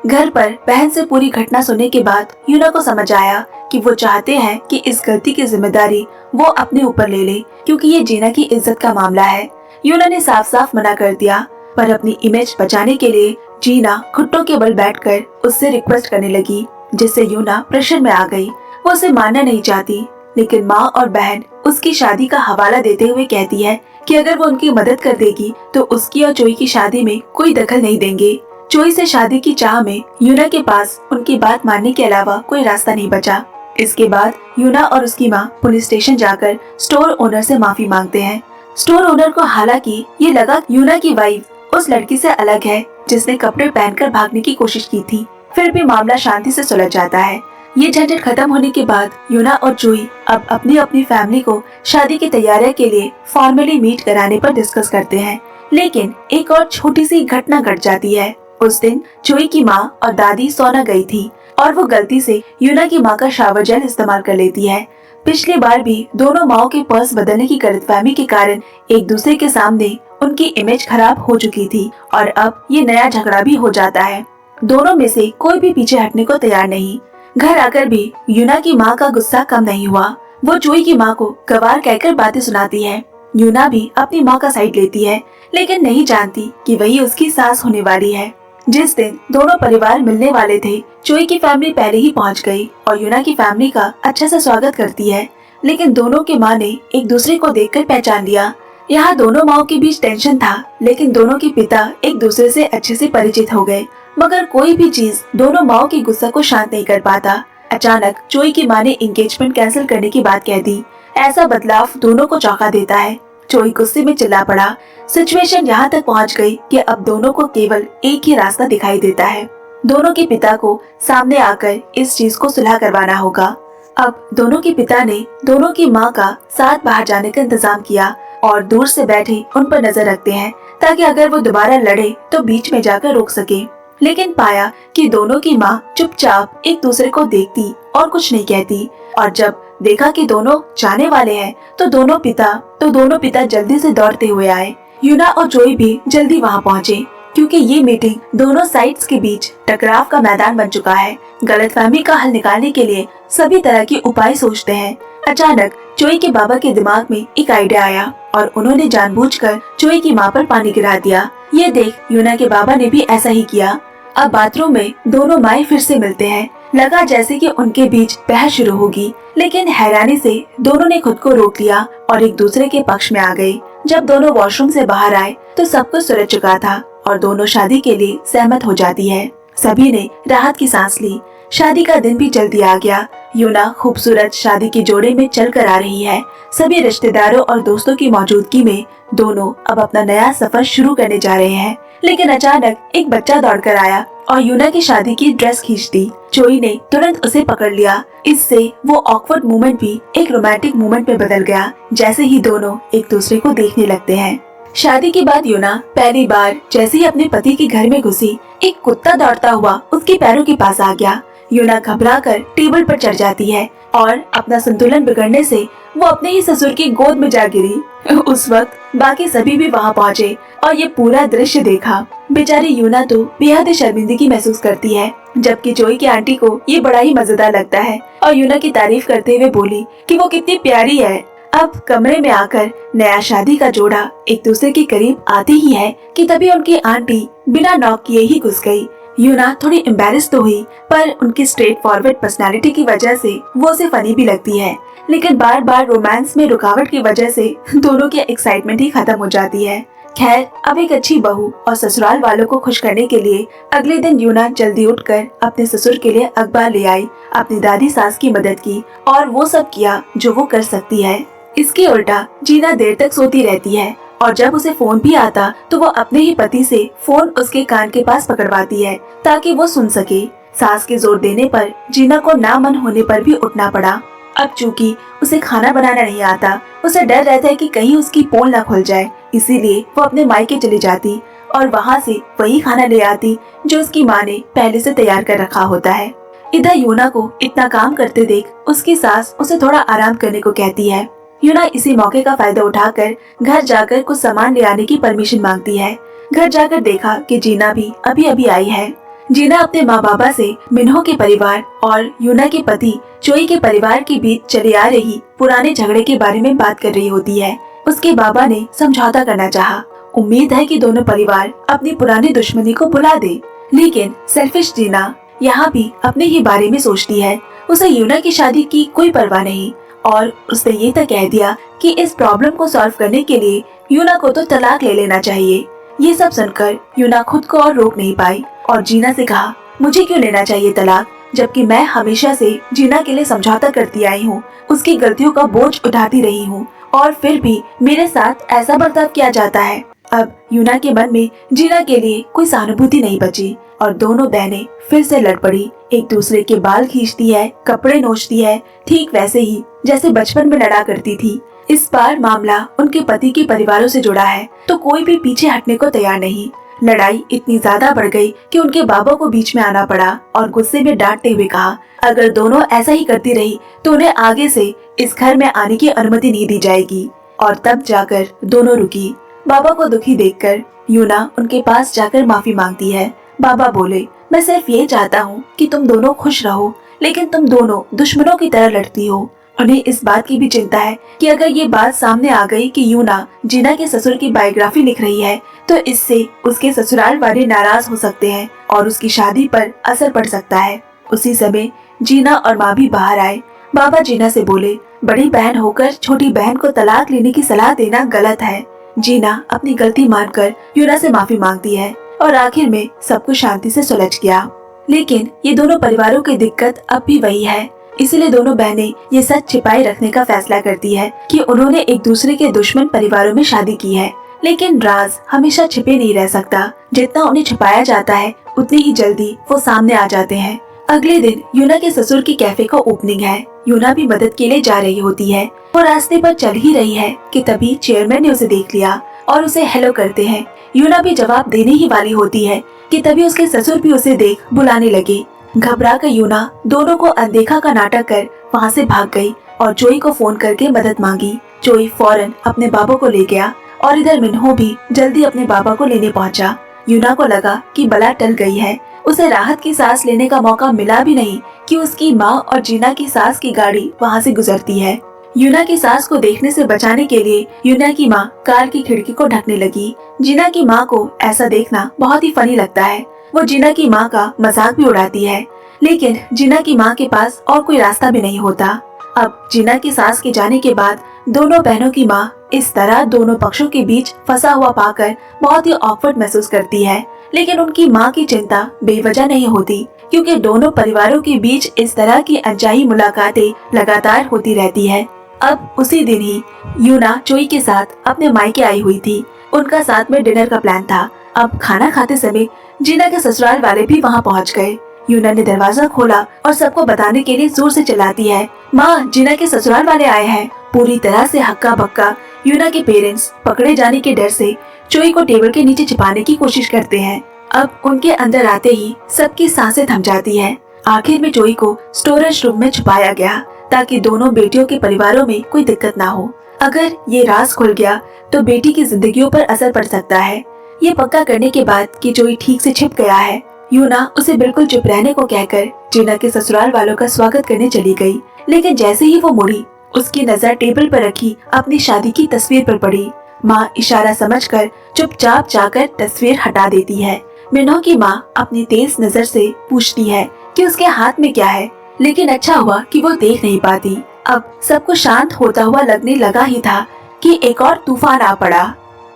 घर पर बहन से पूरी घटना सुनने के बाद यूना को समझ आया कि वो चाहते हैं कि इस गलती की जिम्मेदारी वो अपने ऊपर ले ले, क्योंकि ये जीना की इज्जत का मामला है। यूना ने साफ साफ मना कर दिया, पर अपनी इमेज बचाने के लिए जीना घुटनों के बल बैठकर उससे रिक्वेस्ट करने लगी, जिससे यूना प्रेशर में आ गई। वो उसे मानना नहीं चाहती, लेकिन माँ और बहन उसकी शादी का हवाला देते हुए कहती है कि अगर वो उनकी मदद कर देगी तो उसकी और जोई की शादी में कोई दखल नहीं देंगे। जोई से शादी की चाह में यूना के पास उनकी बात मानने के अलावा कोई रास्ता नहीं बचा। इसके बाद यूना और उसकी माँ पुलिस स्टेशन जाकर स्टोर ओनर से माफी मांगते हैं। स्टोर ओनर को हालांकि ये लगा यूना की वाइफ उस लड़की से अलग है जिसने कपड़े पहनकर भागने की कोशिश की थी, फिर भी मामला शांति से सुलझ जाता है। ये झंझट खत्म होने के बाद यूना और जोई अब अपनी अपनी फैमिली को शादी की तैयारियों के लिए फॉर्मली मीट कराने पर डिस्कस करते हैं। लेकिन एक और छोटी सी घटना घट जाती है। उस दिन जोई की माँ और दादी सोना गई थी और वो गलती से यूना की माँ का शावर जेल इस्तेमाल कर लेती है। पिछली बार भी दोनों माओ के पर्स बदलने की गलतफहमी के कारण एक दूसरे के सामने उनकी इमेज खराब हो चुकी थी और अब ये नया झगड़ा भी हो जाता है। दोनों में से कोई भी पीछे हटने को तैयार नहीं। घर आकर भी यूना की माँ का गुस्सा कम नहीं हुआ। वो जोई की माँ को गवार कहकर बातें सुनाती है। यूना भी अपनी माँ का साइड लेती है, लेकिन नहीं जानती कि वही उसकी सास होने वाली है। जिस दिन दोनों परिवार मिलने वाले थे, जोई की फैमिली पहले ही पहुंच गई और यूना की फैमिली का अच्छे से स्वागत करती है, लेकिन दोनों के माँ ने एक दूसरे को देखकर पहचान लिया। यहाँ दोनों माओ के बीच टेंशन था, लेकिन दोनों के पिता एक दूसरे से अच्छे से परिचित हो गए, मगर कोई भी चीज दोनों माओ के गुस्सा को शांत नहीं कर पाता। अचानक जोई की माँ ने एंगेजमेंट कैंसिल करने की बात कह दी। ऐसा बदलाव दोनों को चौंका देता है। जोई गुस्से में चिल्ला पड़ा। सिचुएशन यहाँ तक पहुँच गई कि अब दोनों को केवल एक ही रास्ता दिखाई देता है। दोनों के पिता को सामने आकर इस चीज को सुलह करवाना होगा। अब दोनों के पिता ने दोनों की माँ का साथ बाहर जाने का इंतजाम किया और दूर से बैठे उन पर नजर रखते हैं, ताकि अगर वो दोबारा लड़े तो बीच में जाकर रोक सके। लेकिन पाया कि दोनों की माँ चुपचाप एक दूसरे को देखती और कुछ नहीं कहती। और जब देखा कि दोनों जाने वाले हैं तो दोनों पिता जल्दी से दौड़ते हुए आए। यूना और जोई भी जल्दी वहाँ पहुँचे क्योंकि ये मीटिंग दोनों साइड्स के बीच टकराव का मैदान बन चुका है। गलतफहमी का हल निकालने के लिए सभी तरह के उपाय सोचते हैं। अचानक जोई के बाबा के दिमाग में एक आइडिया आया और उन्होंने जानबूझकर जोई की माँ पर पानी गिरा दिया। ये देख यूना के बाबा ने भी ऐसा ही किया। अब बाथरूम में दोनों माएं फिर से मिलते हैं। लगा जैसे कि उनके बीच बहस शुरू होगी, लेकिन हैरानी से दोनों ने खुद को रोक लिया और एक दूसरे के पक्ष में आ गए। जब दोनों वॉशरूम से बाहर आए तो सब कुछ सुलझ चुका था और दोनों शादी के लिए सहमत हो जाती है। सभी ने राहत की सांस ली। शादी का दिन भी जल्दी आ गया। यूना खूबसूरत शादी के जोड़े में चल कर आ रही है। सभी रिश्तेदारों और दोस्तों की मौजूदगी में दोनों अब अपना नया सफर शुरू करने जा रहे हैं। लेकिन अचानक एक बच्चा दौड़कर आया और यूना की शादी की ड्रेस खींच दी। जोई ने तुरंत उसे पकड़ लिया। इससे वो ऑकवर्ड मोमेंट भी एक रोमांटिक मोमेंट में बदल गया, जैसे ही दोनों एक दूसरे को देखने लगते हैं। शादी के बाद यूना पहली बार जैसे ही अपने पति के घर में घुसी, एक कुत्ता दौड़ता हुआ उसके पैरों के पास आ गया। यूना घबराकर टेबल पर चढ़ जाती है और अपना संतुलन बिगड़ने से वो अपने ही ससुर की गोद में जा गिरी। उस वक्त बाकी सभी भी वहाँ पहुँचे और ये पूरा दृश्य देखा। बेचारी यूना तो बेहद शर्मिंदगी महसूस करती है, जबकि जोई की आंटी को ये बड़ा ही मजेदार लगता है और यूना की तारीफ करते हुए बोली कि वो कितनी प्यारी है। अब कमरे में आकर नया शादी का जोड़ा एक दूसरे के करीब आते ही है कि तभी उनकी आंटी बिना नॉक किए ही घुस गई। यूना थोड़ी एम्बैरेस तो हुई, पर उनकी स्ट्रेट फॉरवर्ड पर्सनालिटी की वजह से वो उसे फनी भी लगती है। लेकिन बार बार रोमांस में रुकावट की वजह से दोनों की एक्साइटमेंट ही खत्म हो जाती है। खैर, अब एक अच्छी बहू और ससुराल वालों को खुश करने के लिए अगले दिन यूना जल्दी उठकर अपने ससुर के लिए अखबार ले आई, अपनी दादी सास की मदद की और वो सब किया जो वो कर सकती है। इसके उल्टा जीना देर तक सोती रहती है और जब उसे फोन भी आता तो वो अपने ही पति से फोन उसके कान के पास पकड़वाती है ताकि वो सुन सके। सास के जोर देने पर जीना को ना मन होने पर भी उठना पड़ा। अब चूंकि उसे खाना बनाना नहीं आता, उसे डर रहता है कि कहीं उसकी पोल न खुल जाए, इसीलिए वो अपने मायके चली जाती और वहाँ से वही खाना ले आती जो उसकी माँ ने पहले से तैयार कर रखा होता है। इधर यूना को इतना काम करते देख उसकी सास उसे थोड़ा आराम करने को कहती है। यूना इसी मौके का फायदा उठाकर घर जाकर कुछ सामान ले आने की परमिशन मांगती है। घर जाकर देखा कि जीना भी अभी अभी आई है। जीना अपने माँ बाबा से मिन्हो के परिवार और यूना के पति जोई के परिवार के बीच चले आ रही पुराने झगड़े के बारे में बात कर रही होती है। उसके बाबा ने समझौता करना चाहा। उम्मीद है कि दोनों परिवार अपनी पुरानी दुश्मनी को भुला दे, लेकिन सेल्फिश जीना यहाँ भी अपने ही बारे में सोचती है। उसे यूना की शादी की कोई परवाह नहीं और उसने ये तक कह दिया कि इस प्रॉब्लम को सॉल्व करने के लिए यूना को तो तलाक ले लेना चाहिए। ये सब सुनकर यूना खुद को और रोक नहीं पाई और जीना से कहा, मुझे क्यों लेना चाहिए तलाक, जबकि मैं हमेशा से जीना के लिए समझौता करती आई हूँ, उसकी गलतियों का बोझ उठाती रही हूँ और फिर भी मेरे साथ ऐसा बर्ताव किया जाता है। अब यूना के मन में जीना के लिए कोई सहानुभूति नहीं बची और दोनों बहनें फिर से लड़ पड़ी। एक दूसरे के बाल खींचती है, कपड़े नोचती है, ठीक वैसे ही जैसे बचपन में लड़ा करती थी। इस बार मामला उनके पति के परिवारों से जुड़ा है तो कोई भी पीछे हटने को तैयार नहीं। लड़ाई इतनी ज्यादा बढ़ गई कि उनके बाबा को बीच में आना पड़ा और गुस्से में डांटते हुए कहा, अगर दोनों ऐसा ही करती रही तो उन्हें आगे से इस घर में आने की अनुमति नहीं दी जाएगी। और तब जाकर दोनों रुकी। बाबा को दुखी देखकर यूना उनके पास जाकर माफी मांगती है। बाबा बोले, मैं सिर्फ ये चाहता हूँ कि तुम दोनों खुश रहो, लेकिन तुम दोनों दुश्मनों की तरह लड़ती हो। उन्हें इस बात की भी चिंता है कि अगर ये बात सामने आ गई कि यूना जीना के ससुर की बायोग्राफी लिख रही है तो इससे उसके ससुराल वाले नाराज हो सकते हैं और उसकी शादी पर असर पड़ सकता है। उसी समय जीना और माँ भी बाहर आए। बाबा जीना से बोले, बड़ी बहन होकर छोटी बहन को तलाक लेने की सलाह देना गलत है। जीना अपनी गलती मानकर यूना से माफी मांगती है और आखिर में सब कुछ शांति से सुलझ गया। लेकिन ये दोनों परिवारों की दिक्कत अब भी वही है, इसलिए दोनों बहनें ये सच छिपाए रखने का फैसला करती है कि उन्होंने एक दूसरे के दुश्मन परिवारों में शादी की है। लेकिन राज हमेशा छिपे नहीं रह सकता, जितना उन्हें छिपाया जाता है उतनी ही जल्दी वो सामने आ जाते हैं। अगले दिन यूना के ससुर की कैफे का ओपनिंग है। यूना भी मदद के लिए जा रही होती है। वो रास्ते पर चल ही रही है कि तभी चेयरमैन ने उसे देख लिया और उसे हेलो करते हैं। यूना भी जवाब देने ही वाली होती है कि तभी उसके ससुर भी उसे देख बुलाने लगे। घबरा कर यूना दोनों को अनदेखा का नाटक कर वहाँ से भाग गई और जोई को फोन करके मदद मांगी। जोई फौरन अपने बाबा को ले गया और इधर मिन्हो भी जल्दी अपने बाबा को लेने पहुंचा। यूना को लगा कि बला टल गई है। उसे राहत की सांस लेने का मौका मिला भी नहीं कि उसकी माँ और जीना की सास की गाड़ी वहाँ से गुजरती है। यूना की सास को देखने से बचाने के लिए यूना की माँ कार की खिड़की को ढकने लगी। जीना की माँ को ऐसा देखना बहुत ही फनी लगता है। वो जीना की माँ का मजाक भी उड़ाती है, लेकिन जीना की माँ के पास और कोई रास्ता भी नहीं होता। अब जीना की सास के जाने के बाद दोनों बहनों की माँ इस तरह दोनों पक्षों के बीच फंसा हुआ पाकर बहुत ही ऑकवर्ड महसूस करती है। लेकिन उनकी माँ की चिंता बेवजह नहीं होती, क्योंकि दोनों परिवारों के बीच इस तरह की अनचाही मुलाकातें लगातार होती रहती है। अब उसी दिन ही यूना जोई के साथ अपने मायके आई हुई थी। उनका साथ में डिनर का प्लान था। अब खाना खाते समय जीना के ससुराल वाले भी वहाँ पहुँच गए। यूना ने दरवाजा खोला और सबको बताने के लिए जोर से चिल्लाती है, माँ, जीना के ससुराल वाले आए हैं। पूरी तरह से हक्का बक्का यूना के पेरेंट्स पकड़े जाने के डर से जोई को टेबल के नीचे छिपाने की कोशिश करते हैं। अब उनके अंदर आते ही सबकी सांसें थम जाती है। आखिर में जोई को स्टोरेज रूम में छुपाया गया ताकि दोनों बेटियों के परिवारों में कोई दिक्कत ना हो। अगर ये राज खुल गया तो बेटी की जिंदगियों पर असर पड़ सकता है। ये पक्का करने के बाद कि जोई ठीक से छिप गया है, यूना उसे बिल्कुल चुप रहने को कहकर जीना के ससुराल वालों का स्वागत करने चली गई। लेकिन जैसे ही वो मुड़ी, उसकी नजर टेबल पर रखी अपनी शादी की तस्वीर पर पड़ी। माँ इशारा समझकर चुपचाप जाकर तस्वीर हटा देती है। मिन्हो की माँ अपनी तेज नजर से पूछती है कि उसके हाथ में क्या है, लेकिन अच्छा हुआ कि वो देख नहीं पाती। अब सब कुछ शांत होता हुआ लगने लगा ही था कि एक और तूफान आ पड़ा।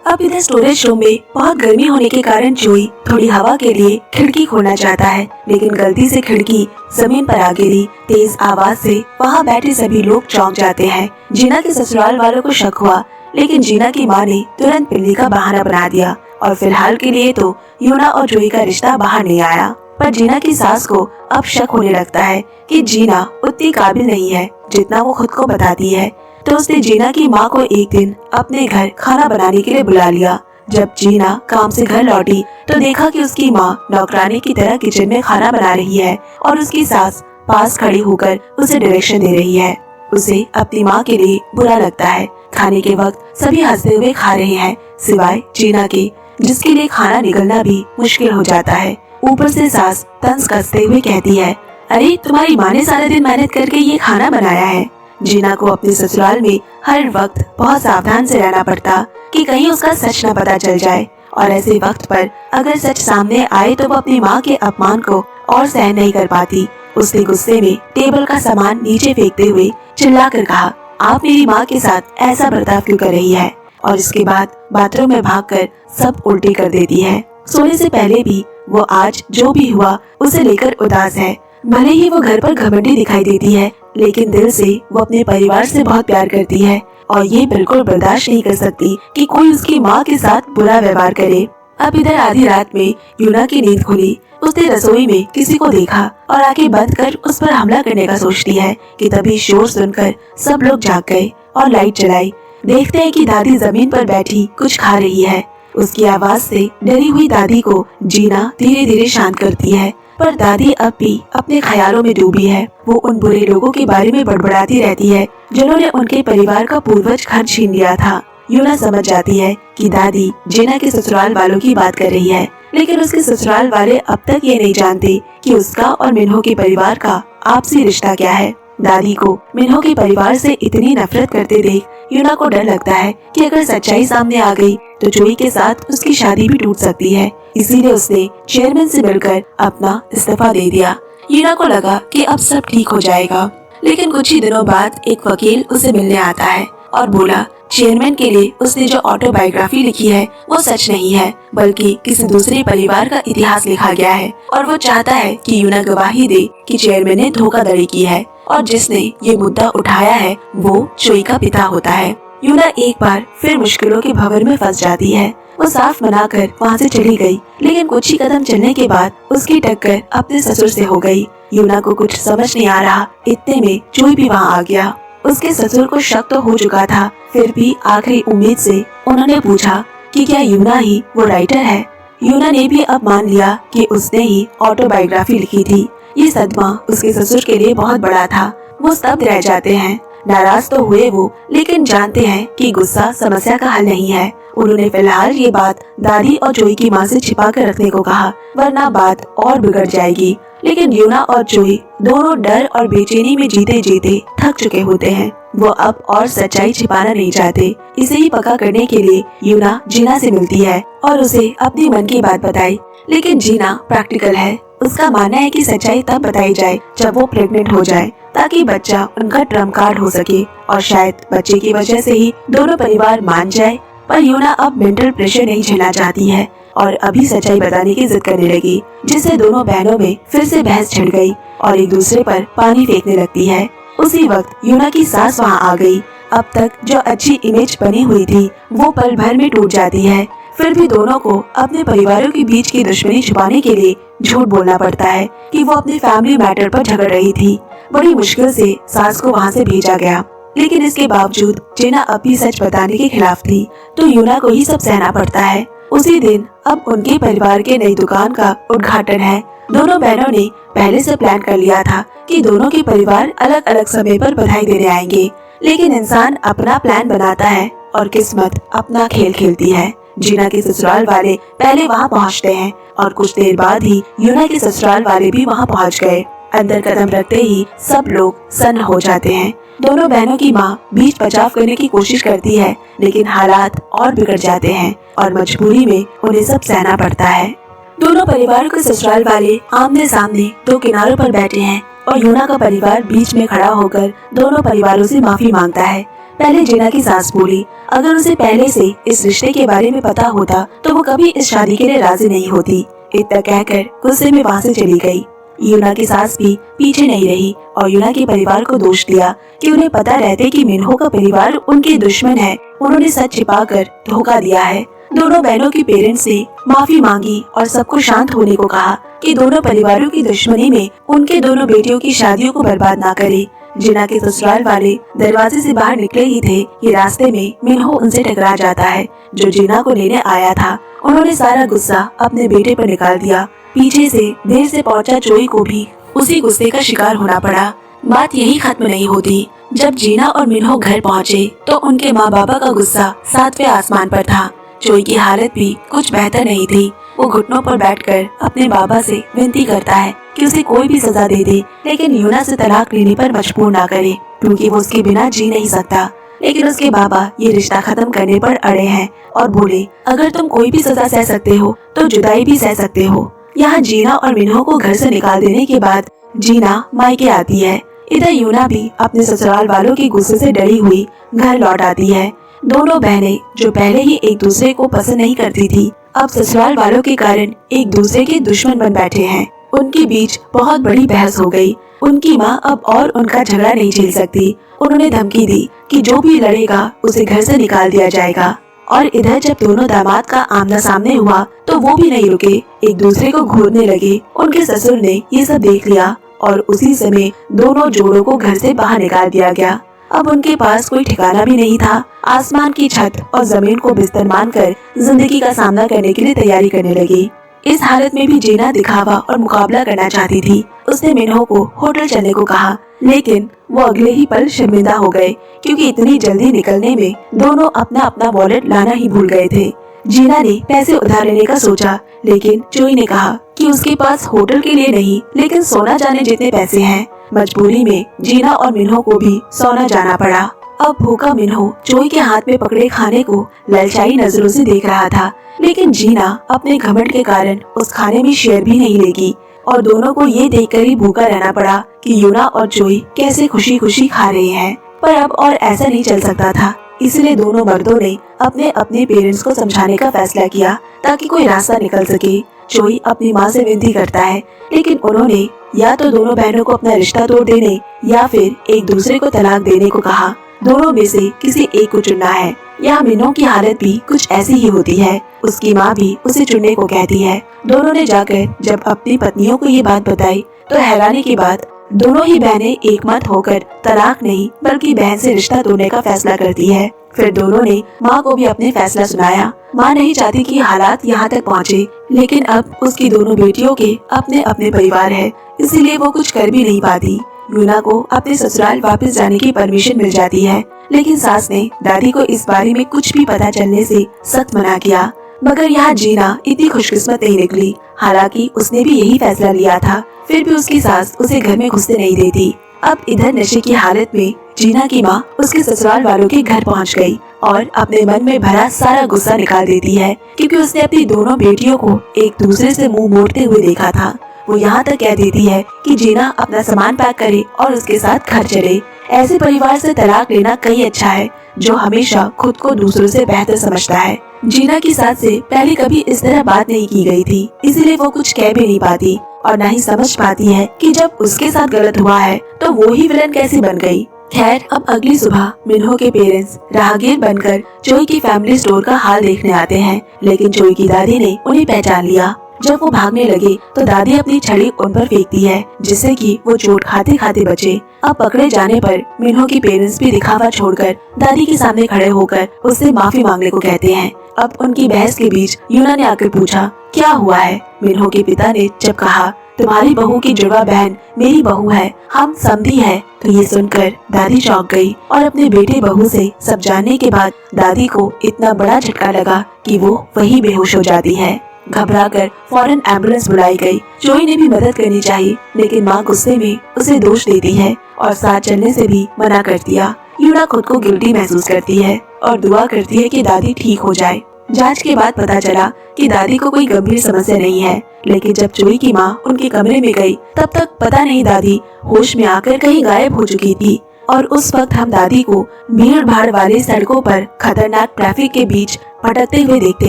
अब इधर स्टोरेज रूम में बहुत गर्मी होने के कारण जोई थोड़ी हवा के लिए खिड़की खोलना चाहता है, लेकिन गलती से खिड़की जमीन पर आ गिरी। तेज आवाज से वहाँ बैठे सभी लोग चौंक जाते हैं। जीना के ससुराल वालों को शक हुआ, लेकिन जीना की माँ ने तुरंत पिल्ली का बहाना बना दिया और फिलहाल के लिए तो यूना और जोई का रिश्ता बाहर नहीं आया। पर जीना की सास को अब शक होने लगता है कि जीना उतनी काबिल नहीं है जितना वो खुद को बताती है। तो उसने जीना की माँ को एक दिन अपने घर खाना बनाने के लिए बुला लिया। जब जीना काम से घर लौटी तो देखा कि उसकी माँ नौकरानी की तरह किचन में खाना बना रही है और उसकी सास पास खड़ी होकर उसे डायरेक्शन दे रही है। उसे अपनी माँ के लिए बुरा लगता है। खाने के वक्त सभी हंसते हुए खा रहे हैं, सिवाय जीना के, जिसके लिए खाना निगलना भी मुश्किल हो जाता है। ऊपर से सास तंज कसते हुए कहती है, अरे तुम्हारी माँ ने सारा दिन मेहनत करके ये खाना बनाया है। जीना को अपने ससुराल में हर वक्त बहुत सावधान से रहना पड़ता कि कहीं उसका सच न पता चल जाए, और ऐसे वक्त पर अगर सच सामने आए तो वो अपनी माँ के अपमान को और सहन नहीं कर पाती। उसने गुस्से में टेबल का सामान नीचे फेंकते हुए चिल्लाकर कहा, आप मेरी माँ के साथ ऐसा बर्ताव क्यों कर रही है? और इसके बाद बाथरूम में भागकर सब उल्टी कर देती है। सोने से पहले भी वो आज जो भी हुआ उसे लेकर उदास है। भले ही वो घर पर घमंडी दिखाई देती है, लेकिन दिल से वो अपने परिवार से बहुत प्यार करती है और ये बिल्कुल बर्दाश्त नहीं कर सकती कि कोई उसकी माँ के साथ बुरा व्यवहार करे। अब इधर आधी रात में यूना की नींद खुली। उसने रसोई में किसी को देखा और आंखें बंद कर उस पर हमला करने का सोचती है कि तभी शोर सुनकर सब लोग जाग गए और लाइट जलाई। देखते हैं कि दादी जमीन पर बैठी कुछ खा रही है। उसकी आवाज से डरी हुई दादी को जीना धीरे धीरे शांत करती है, पर दादी अब भी अपने ख्यालों में डूबी है। वो उन बुरे लोगों के बारे में बड़बड़ाती रहती है जिन्होंने उनके परिवार का पूर्वज घर छीन लिया था। यूना समझ जाती है कि दादी जीना के ससुराल वालों की बात कर रही है, लेकिन उसके ससुराल वाले अब तक ये नहीं जानते कि उसका और मिन्हो के परिवार का आपसी रिश्ता क्या है। दादी को मिन्हो के परिवार से इतनी नफरत करते देख यूना को डर लगता है कि अगर सच्चाई सामने आ गई तो जोई के साथ उसकी शादी भी टूट सकती है। इसीलिए उसने चेयरमैन से मिलकर अपना इस्तीफा दे दिया। यूना को लगा कि अब सब ठीक हो जाएगा, लेकिन कुछ ही दिनों बाद एक वकील उसे मिलने आता है और बोला, चेयरमैन के लिए उसने जो ऑटोबायोग्राफी लिखी है वो सच नहीं है, बल्कि किसी दूसरे परिवार का इतिहास लिखा गया है और वो चाहता है कि यूना गवाही दे कि चेयरमैन ने धोखाधड़ी की है और जिसने ये मुद्दा उठाया है वो जोई का पिता होता है। यूना एक बार फिर मुश्किलों के भंवर में फंस जाती है। वो साफ मनाकर वहाँ से चली गई, लेकिन कुछ ही कदम चलने के बाद उसकी टक्कर अपने ससुर से हो गई। यूना को कुछ समझ नहीं आ रहा। इतने में जोई भी वहाँ आ गया। उसके ससुर को शक तो हो चुका था, फिर भी आखिरी उम्मीद से उन्होंने पूछा कि क्या यूना ही वो राइटर है। यूना ने भी अब मान लिया कि उसने ही ऑटोबायोग्राफी लिखी थी। ये सदमा उसके ससुर के लिए बहुत बड़ा था। वो स्तब्ध रह जाते हैं। नाराज तो हुए वो, लेकिन जानते हैं कि गुस्सा समस्या का हल नहीं है। उन्होंने फिलहाल ये बात दादी और जोई की माँ से छिपा कर रखने को कहा, वरना बात और बिगड़ जाएगी। लेकिन यूना और जोई दोनों डर और बेचैनी में जीते जीते थक चुके होते हैं। वो अब और सच्चाई छिपाना नहीं चाहते। इसे ही पक्का करने के लिए यूना जीना से मिलती है और उसे अपनी मन की बात बताई। लेकिन जीना प्रैक्टिकल है। उसका मानना है कि सच्चाई तब बताई जाए जब वो प्रेग्नेंट हो जाए, ताकि बच्चा उनका ट्रम्प कार्ड हो सके और शायद बच्चे की वजह से ही दोनों परिवार मान जाए। पर यूना अब मेंटल प्रेशर नहीं झेलना चाहती है और अभी सच्चाई बताने की जिद करने लगी, जिससे दोनों बहनों में फिर से बहस छिड़ गई और एक दूसरे पर पानी फेंकने लगती है। उसी वक्त यूना की सास वहाँ आ गई। अब तक जो अच्छी इमेज बनी हुई थी वो पल भर में टूट जाती है। फिर भी दोनों को अपने परिवारों के बीच की दुश्मनी छुपाने के लिए झूठ बोलना पड़ता है कि वो अपने फैमिली मैटर पर झगड़ रही थी। बड़ी मुश्किल से सास को वहाँ से भेजा गया, लेकिन इसके बावजूद जीना अब भी सच बताने के खिलाफ थी, तो यूना को ही सब सहना पड़ता है। उसी दिन अब उनके परिवार के नई दुकान का उद्घाटन है। दोनों बहनों ने पहले से प्लान कर लिया था कि दोनों के परिवार अलग अलग समय पर बधाई देने आएंगे, लेकिन इंसान अपना प्लान बनाता है और किस्मत अपना खेल खेलती है। जीना के ससुराल वाले पहले वहाँ पहुँचते हैं और कुछ देर बाद ही यूना के ससुराल वाले भी वहाँ पहुँच गए। अंदर कदम रखते ही सब लोग सन्न हो जाते हैं। दोनों बहनों की माँ बीच बचाव करने की कोशिश करती है, लेकिन हालात और बिगड़ जाते हैं और मजबूरी में उन्हें सब सहना पड़ता है। दोनों परिवारों के ससुराल वाले आमने सामने दो किनारों पर बैठे हैं और यूना का परिवार बीच में खड़ा होकर दोनों परिवारों से माफी मांगता है। पहले जीना की सास बोली, अगर उसे पहले से इस रिश्ते के बारे में पता होता तो वो कभी इस शादी के लिए राजी नहीं होती। इतना कहकर गुस्से में वहाँ से चली गई। यूना की सास भी पीछे नहीं रही और यूना के परिवार को दोष दिया कि उन्हें पता रहते कि मिन्हो का परिवार उनके दुश्मन है। उन्होंने सच छिपाकर धोखा दिया है। दोनों बहनों के पेरेंट्स से माफी मांगी और सबको शांत होने को कहा कि दोनों परिवारों की दुश्मनी में उनके दोनों बेटियों की शादियों को बर्बाद ना करे। जीना के ससुराल वाले दरवाजे से बाहर निकले ही थे कि रास्ते में मिन्हो उनसे टकरा जाता है, जो जीना को लेने आया था। उन्होंने सारा गुस्सा अपने बेटे पर निकाल दिया। पीछे से देर से पहुंचा जोई को भी उसी गुस्से का शिकार होना पड़ा। बात यही खत्म नहीं होती। जब जीना और मिन्हो घर पहुंचे तो उनके माँ बाबा का गुस्सा 7वें आसमान पर था। जोई की हालत भी कुछ बेहतर नहीं थी। वो घुटनों पर बैठकर अपने बाबा से विनती करता है कि उसे कोई भी सजा दे दे, लेकिन यूना से तलाक लेने पर मजबूर ना करे, क्योंकि वो उसके बिना जी नहीं सकता। लेकिन उसके बाबा ये रिश्ता खत्म करने पर अड़े हैं और बोले, अगर तुम कोई भी सजा सह सकते हो तो जुदाई भी सह सकते हो। यहाँ जीना और मिन्हो को घर से निकाल देने के बाद जीना मायके आती है। इधर यूना भी अपने ससुराल वालों के गुस्से से डरी हुई घर लौट आती है। दोनों बहनें जो पहले ही एक दूसरे को पसंद नहीं करती थी, अब ससुराल वालों के कारण एक दूसरे के दुश्मन बन बैठे हैं। उनके बीच बहुत बड़ी बहस हो गई। उनकी माँ अब और उनका झगड़ा नहीं झेल सकती। उन्होंने धमकी दी कि जो भी लड़ेगा उसे घर से निकाल दिया जाएगा। और इधर जब दोनों दामाद का आमना सामने हुआ तो वो भी नहीं रुके, एक दूसरे को घूरने लगे। उनके ससुर ने ये सब देख लिया और उसी समय दोनों जोड़ों को घर से बाहर निकाल दिया गया। अब उनके पास कोई ठिकाना भी नहीं था। आसमान की छत और जमीन को बिस्तर मानकर जिंदगी का सामना करने के लिए तैयारी करने लगी। इस हालत में भी जीना दिखावा और मुकाबला करना चाहती थी। उसने मिन्हो को होटल चलने को कहा, लेकिन वो अगले ही पल शर्मिंदा हो गए, क्योंकि इतनी जल्दी निकलने में दोनों अपना अपना वॉलेट लाना ही भूल गए थे। जीना ने पैसे उधार लेने का सोचा, लेकिन जोई ने कहा कि उसके पास होटल के लिए नहीं, लेकिन सोना जाने जितने पैसे हैं। मजबूरी में जीना और मिन्हो को भी सोना जाना पड़ा। अब भूखा मिन्हो जोई के हाथ में पकड़े खाने को ललचाई नजरों से देख रहा था, लेकिन जीना अपने घमंड के कारण उस खाने में शेयर भी नहीं लेगी और दोनों को ये देखकर ही भूखा रहना पड़ा कि यूना और जोई कैसे खुशी खुशी खा रहे हैं। पर अब और ऐसा नहीं चल सकता था, इसलिए दोनों मर्दों ने अपने अपने पेरेंट्स को समझाने का फैसला किया ताकि कोई रास्ता निकल सके। जोई अपनी माँ से विनती करता है, लेकिन उन्होंने या तो दोनों बहनों को अपना रिश्ता तोड़ देने या फिर एक दूसरे को तलाक देने को कहा। दोनों में से किसी एक को चुनना है। यहाँ मिन्हो की हालत भी कुछ ऐसी ही होती है। उसकी माँ भी उसे चुनने को कहती है। दोनों ने जाकर जब अपनी पत्नियों को ये बात बताई तो हैरानी की बात, दोनों ही बहनें एकमत होकर तलाक नहीं बल्कि बहन से रिश्ता तोड़ने का फैसला करती है। फिर दोनों ने माँ को भी अपने फैसला सुनाया। माँ नहीं चाहती कि हालात यहाँ तक पहुँचे, लेकिन अब उसकी दोनों बेटियों के अपने अपने परिवार है, इसीलिए वो कुछ कर भी नहीं पाती। यूना को अपने ससुराल वापस जाने की परमिशन मिल जाती है, लेकिन सास ने दादी को इस बारे में कुछ भी पता चलने से सख्त मना किया। मगर यहाँ जीना इतनी खुशकिस्मत नहीं निकली। हालांकि उसने भी यही फैसला लिया था, फिर भी उसकी सास उसे घर में घुसने नहीं देती। अब इधर नशे की हालत में जीना की माँ उसके ससुराल वालों के घर पहुँच गई और अपने मन में भरा सारा गुस्सा निकाल देती है, क्योंकि उसने अपनी दोनों बेटियों को एक दूसरे से मुंह मोड़ते हुए देखा था। वो यहाँ तक कह देती है कि जीना अपना सामान पैक करे और उसके साथ घर चले। ऐसे परिवार से तलाक लेना कहीं अच्छा है, जो हमेशा खुद को दूसरों से बेहतर समझता है। जीना की सास से पहले कभी इस तरह बात नहीं की गई थी, इसीलिए वो कुछ कह भी नहीं पाती और न ही समझ पाती है कि जब उसके साथ गलत हुआ है तो वो ही विलन कैसे बन गई। खैर, अब अगली सुबह मिन्हो के पेरेंट्स राहगीर बनकर जोई की फैमिली स्टोर का हाल देखने आते हैं, लेकिन जोई की दादी ने उन्हें पहचान लिया। जब वो भागने लगे तो दादी अपनी छड़ी उन पर फेंकती है, जिससे कि वो चोट खाते खाते बचे। अब पकड़े जाने पर मिन्हो की पेरेंट्स भी दिखावा छोड़कर दादी के सामने खड़े होकर उससे माफी मांगने को कहते हैं। अब उनकी बहस के बीच यूना ने आकर पूछा, क्या हुआ है? मिन्हो के पिता ने जब कहा, तुम्हारी बहू की जुड़वा बहन मेरी बहू है, हम समधी है, तो ये सुनकर दादी चौंक गई और अपने बेटे बहू से सब जानने के बाद दादी को इतना बड़ा झटका लगा कि वो वही बेहोश हो जाती है। घबराकर फौरन एम्बुलेंस बुलाई गई। जोई ने भी मदद करनी चाहिए, लेकिन माँ गुस्से में उसे दोष देती है और साथ चलने से भी मना कर दिया। यूना खुद को गिल्टी महसूस करती है और दुआ करती है कि दादी ठीक हो जाए। जांच के बाद पता चला कि दादी को कोई गंभीर समस्या नहीं है, लेकिन जब जोई की माँ उनके कमरे में गई तब तक पता नहीं दादी होश में आकर कहीं गायब हो चुकी थी। और उस वक्त हम दादी को भीड़ भाड़ वाली सड़कों पर खतरनाक ट्रैफिक के बीच भटकते हुए देखते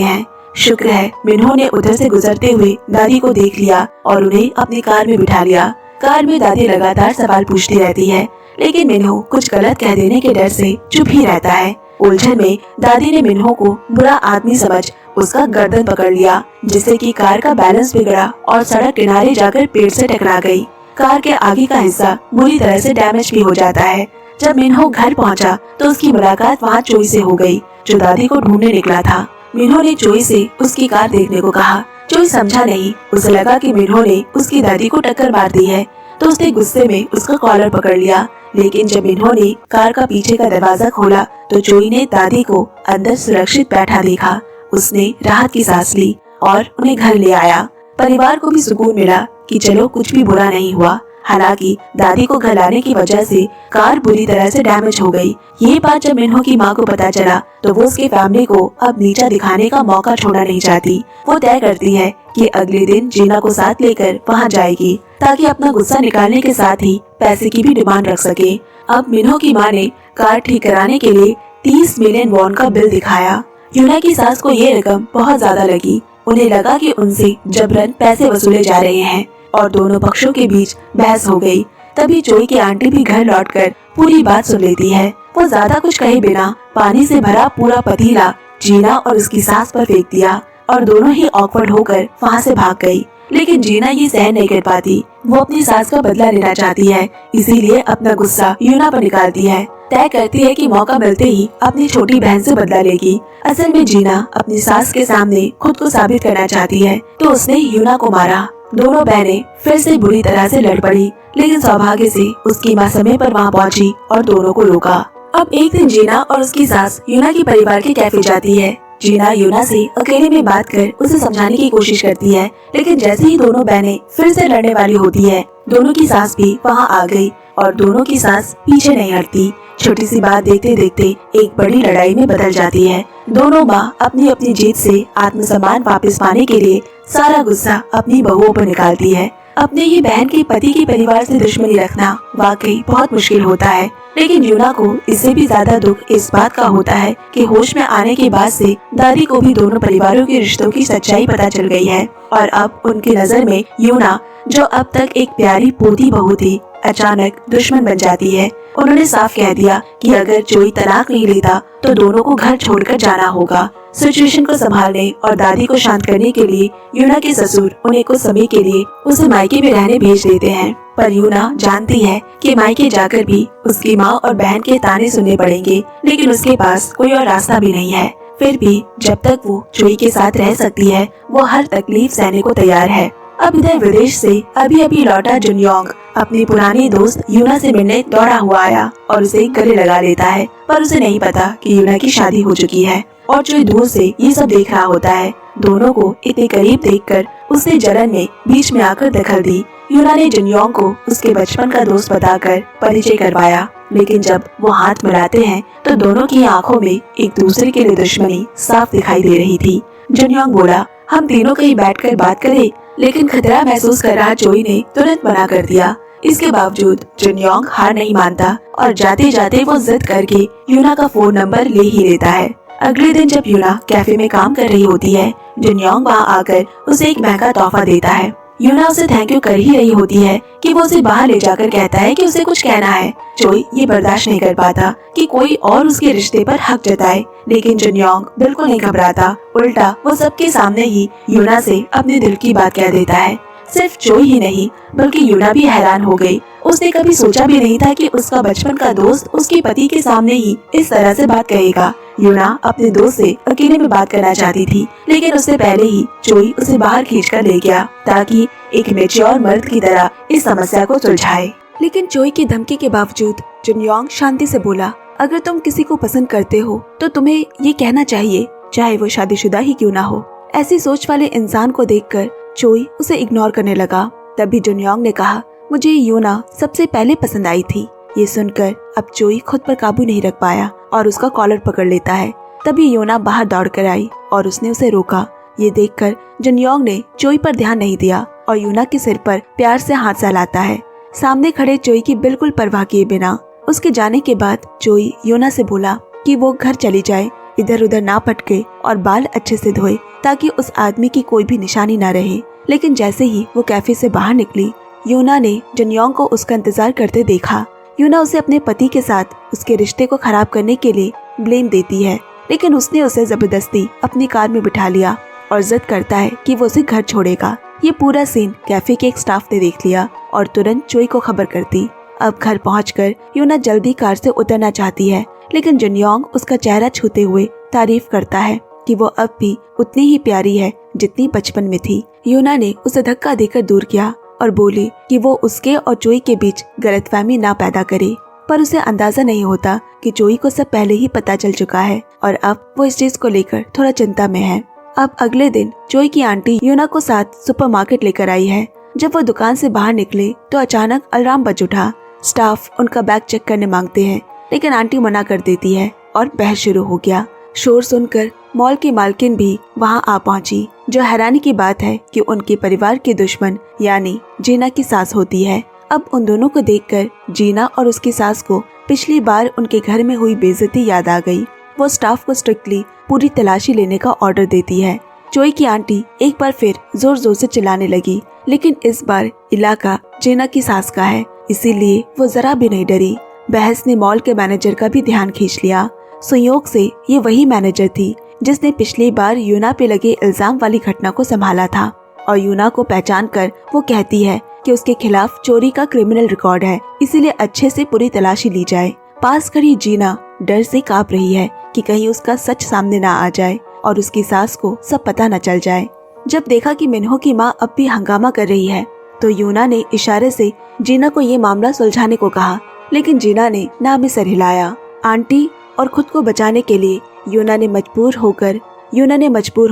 हैं। शुक्र है मिन्हो ने उधर से गुजरते हुए दादी को देख लिया और उन्हें अपनी कार में बिठा लिया। कार में दादी लगातार सवाल पूछती रहती है, लेकिन मिन्हो कुछ गलत कह देने के डर से चुप ही रहता है। उलझन में दादी ने मिन्हो को बुरा आदमी समझ उसका गर्दन पकड़ लिया, जिससे कि कार का बैलेंस बिगड़ा और सड़क किनारे जाकर पेड़ से टकरा गई। कार के आगे का हिस्सा बुरी तरह से डैमेज भी हो जाता है। जब मिन्हो घर पहुंचा तो उसकी मुलाकात वहाँ जोई से हो गई, जो दादी को ढूंढने निकला था। मिन्हो ने जोई से उसकी कार देखने को कहा। जोई समझा नहीं, उसे लगा कि मिन्हो ने उसकी दादी को टक्कर मार दी है, तो उसने गुस्से में उसका कॉलर पकड़ लिया। लेकिन जब मिन्हो ने कार का पीछे का दरवाजा खोला तो जोई ने दादी को अंदर सुरक्षित बैठा देखा। उसने राहत की सांस ली और उन्हें घर ले आया। परिवार को भी सुकून मिला कि चलो कुछ भी बुरा नहीं हुआ। हालांकि दादी को घर लाने की वजह से कार बुरी तरह से डैमेज हो गई। ये बात जब मिन्हो की माँ को पता चला तो वो उसके फैमिली को अब नीचा दिखाने का मौका छोड़ना नहीं चाहती। वो तय करती है कि अगले दिन जीना को साथ लेकर वहाँ जाएगी, ताकि अपना गुस्सा निकालने के साथ ही पैसे की भी डिमांड रख सके। अब मिन्हो की माँ ने कार ठीक कराने के लिए 30 मिलियन वॉन का बिल दिखाया। यूना की सास को ये रकम बहुत ज्यादा लगी। उन्हें लगा कि उनसे जबरन पैसे वसूले जा रहे हैं और दोनों पक्षों के बीच बहस हो गई। तभी जोई की आंटी भी घर लौटकर पूरी बात सुन लेती है। वो ज्यादा कुछ कहे बिना पानी से भरा पूरा पतीला जीना और उसकी सास पर फेंक दिया और दोनों ही ऑकवर्ड होकर वहाँ से भाग गई। लेकिन जीना ये सहन नहीं कर पाती। वो अपनी सास का बदला लेना चाहती है, इसीलिए अपना गुस्सा यूना पर निकालती है। तय करती है कि मौका मिलते ही अपनी छोटी बहन से बदला लेगी। असल में जीना अपनी सास के सामने खुद को साबित करना चाहती है, तो उसने यूना को मारा। दोनों बहनें फिर से बुरी तरह से लड़ पड़ी, लेकिन सौभाग्य से उसकी माँ समय पर वहाँ पहुँची और दोनों को रोका। अब एक दिन जीना और उसकी सास यूना की परिवार के कैफे जाती है। जीना यूना से अकेले में बात कर उसे समझाने की कोशिश करती है, लेकिन जैसे ही दोनों बहनें फिर से लड़ने वाली होती है, दोनों की सास भी वहाँ आ गई और दोनों की सास पीछे नहीं हटती। छोटी सी बात देखते देखते एक बड़ी लड़ाई में बदल जाती है। दोनों माँ अपनी अपनी जीत से आत्मसम्मान वापस पाने के लिए सारा गुस्सा अपनी बहुओं पर निकालती है। अपने ही बहन के पति के परिवार से दुश्मनी रखना वाकई बहुत मुश्किल होता है, लेकिन यूना को इससे भी ज्यादा दुख इस बात का होता है कि होश में आने के बाद से दादी को भी दोनों परिवारों के रिश्तों की सच्चाई पता चल गई है और अब उनकी नजर में यूना, जो अब तक एक प्यारी पोती बहू थी, अचानक दुश्मन बन जाती है। उन्होंने साफ कह दिया कि अगर जोई तलाक नहीं लेता तो दोनों को घर छोड़कर जाना होगा। सिचुएशन को संभालने और दादी को शांत करने के लिए यूना के ससुर उन्हें कुछ समय के लिए उसे मायके में रहने भेज देते हैं। पर यूना जानती है कि मायके जाकर भी उसकी माँ और बहन के ताने सुनने पड़ेंगे, लेकिन उसके पास कोई और रास्ता भी नहीं है। फिर भी जब तक वो चोई के साथ रह सकती है, वो हर तकलीफ सहने को तैयार है। अब इधर विदेश से अभी अभी लौटा जुनयोंग अपनी पुरानी दोस्त यूना से मिलने दौड़ा हुआ आया और उसे गले लगा लेता है, पर उसे नहीं पता कि यूना की शादी हो चुकी है और चोई दूर से ये सब देख रहा होता है। दोनों को इतने करीब देखकर उसने जलन में बीच में आकर दखल दी। यूना ने जुनयोंग को उसके बचपन का दोस्त बताकर परिचय करवाया, लेकिन जब वो हाथ मिलाते हैं तो दोनों की आंखों में एक दूसरे के लिए दुश्मनी साफ दिखाई दे रही थी। जुनयोंग बोला, हम तीनों कहीं बैठकर बात करें, लेकिन खतरा महसूस कर रहा चोई ने तुरंत मना कर दिया। इसके बावजूद जुनयोंग हार नहीं मानता और जाते जाते वो जिद करके यूना का फोन नंबर ले ही लेता है। अगले दिन जब यूना कैफे में काम कर रही होती है, जुनयोंग वहाँ आकर उसे एक महंगा तोहफा देता है। यूना उसे थैंक यू कर ही रही होती है कि वो उसे बाहर ले जाकर कहता है कि उसे कुछ कहना है। चोई ये बर्दाश्त नहीं कर पाता कि कोई और उसके रिश्ते पर हक जताए, लेकिन जुनयोंग बिल्कुल नहीं घबराता। उल्टा वो सबके सामने ही यूना से अपने दिल की बात कह देता है। सिर्फ चोई ही नहीं बल्कि यूना भी हैरान हो गई। उसने कभी सोचा भी नहीं था कि उसका बचपन का दोस्त उसके पति के सामने ही इस तरह से बात कहेगा। यूना अपने दोस्त से अकेले में बात करना चाहती थी, लेकिन उससे पहले ही चोई उसे बाहर खींचकर ले गया ताकि एक मैच्योर मर्द की तरह इस समस्या को सुलझाए। लेकिन चोई की धमकी के बावजूद जुनयोंग शांति से बोला, अगर तुम किसी को पसंद करते हो तो तुम्हें ये कहना चाहिए, चाहे वो शादीशुदा ही क्यों ना हो। ऐसी सोच वाले इंसान को देखकर चोई उसे इग्नोर करने लगा। तभी जुनयोंग ने कहा, मुझे यूना सबसे पहले पसंद आई थी। ये सुनकर अब चोई खुद पर काबू नहीं रख पाया और उसका कॉलर पकड़ लेता है। तभी यूना बाहर दौड़कर आई और उसने उसे रोका। ये देखकर जुनयोंग ने चोई पर ध्यान नहीं दिया और यूना के सिर पर प्यार से हाथ सहलाता है, सामने खड़े चोई की बिल्कुल परवाह किए बिना। उसके जाने के बाद चोई यूना से बोला कि वो घर चली जाए, इधर उधर ना भटके और बाल अच्छे से धोए ताकि उस आदमी की कोई भी निशानी ना रहे। लेकिन जैसे ही वो कैफे से बाहर निकली, यूना ने जुनयोंग को उसका इंतजार करते देखा। यूना उसे अपने पति के साथ उसके रिश्ते को खराब करने के लिए ब्लेम देती है, लेकिन उसने उसे जबरदस्ती अपनी कार में बिठा लिया और जिद करता है कि वो उसे घर छोड़ेगा। ये पूरा सीन कैफे के एक स्टाफ ने देख लिया और तुरंत चोई को खबर कर दी। अब घर पहुंचकर यूना जल्दी कार से उतरना चाहती है, लेकिन जुनयोंग उसका चेहरा छूते हुए तारीफ करता है कि वो अब भी उतनी ही प्यारी है जितनी बचपन में थी। यूना ने उसे धक्का देकर दूर किया और बोली कि वो उसके और चोई के बीच गलतफहमी ना पैदा करे, पर उसे अंदाजा नहीं होता कि चोई को सब पहले ही पता चल चुका है और अब वो इस चीज को लेकर थोड़ा चिंता में है। अब अगले दिन चोई की आंटी यूना को साथ सुपरमार्केट लेकर आई है। जब वो दुकान से बाहर निकले तो अचानक अलार्म बज उठा। स्टाफ उनका बैग चेक करने मांगते हैं, लेकिन आंटी मना कर देती है और बहस शुरू हो गया। शोर सुनकर मॉल की मालकिन भी वहां आ पहुंची। जो हैरानी की बात है कि उनके परिवार के दुश्मन यानी जीना की सास होती है। अब उन दोनों को देखकर जीना और उसकी सास को पिछली बार उनके घर में हुई बेइज्जती याद आ गई। वो स्टाफ को स्ट्रिक्टली पूरी तलाशी लेने का ऑर्डर देती है। चोई की आंटी एक बार फिर जोर जोर से चिल्लाने लगी, लेकिन इस बार इलाका जीना की सास का है, इसीलिए वो जरा भी नहीं डरी। बहस ने मॉल के मैनेजर का भी ध्यान खींच लिया। संयोग से ये वही मैनेजर थी जिसने पिछली बार यूना पे लगे इल्जाम वाली घटना को संभाला था और यूना को पहचान कर वो कहती है कि उसके खिलाफ चोरी का क्रिमिनल रिकॉर्ड है, इसीलिए अच्छे से पूरी तलाशी ली जाए। पास खड़ी जीना डर से कांप रही है कि कहीं उसका सच सामने ना आ जाए और उसकी सास को सब पता न चल जाए। जब देखा कि मिन्हो की माँ अब भी हंगामा कर रही है तो यूना ने इशारे से जीना को ये मामला सुलझाने को कहा, लेकिन जीना ने ना में सर हिलाया। आंटी और खुद को बचाने के लिए यूना ने मजबूर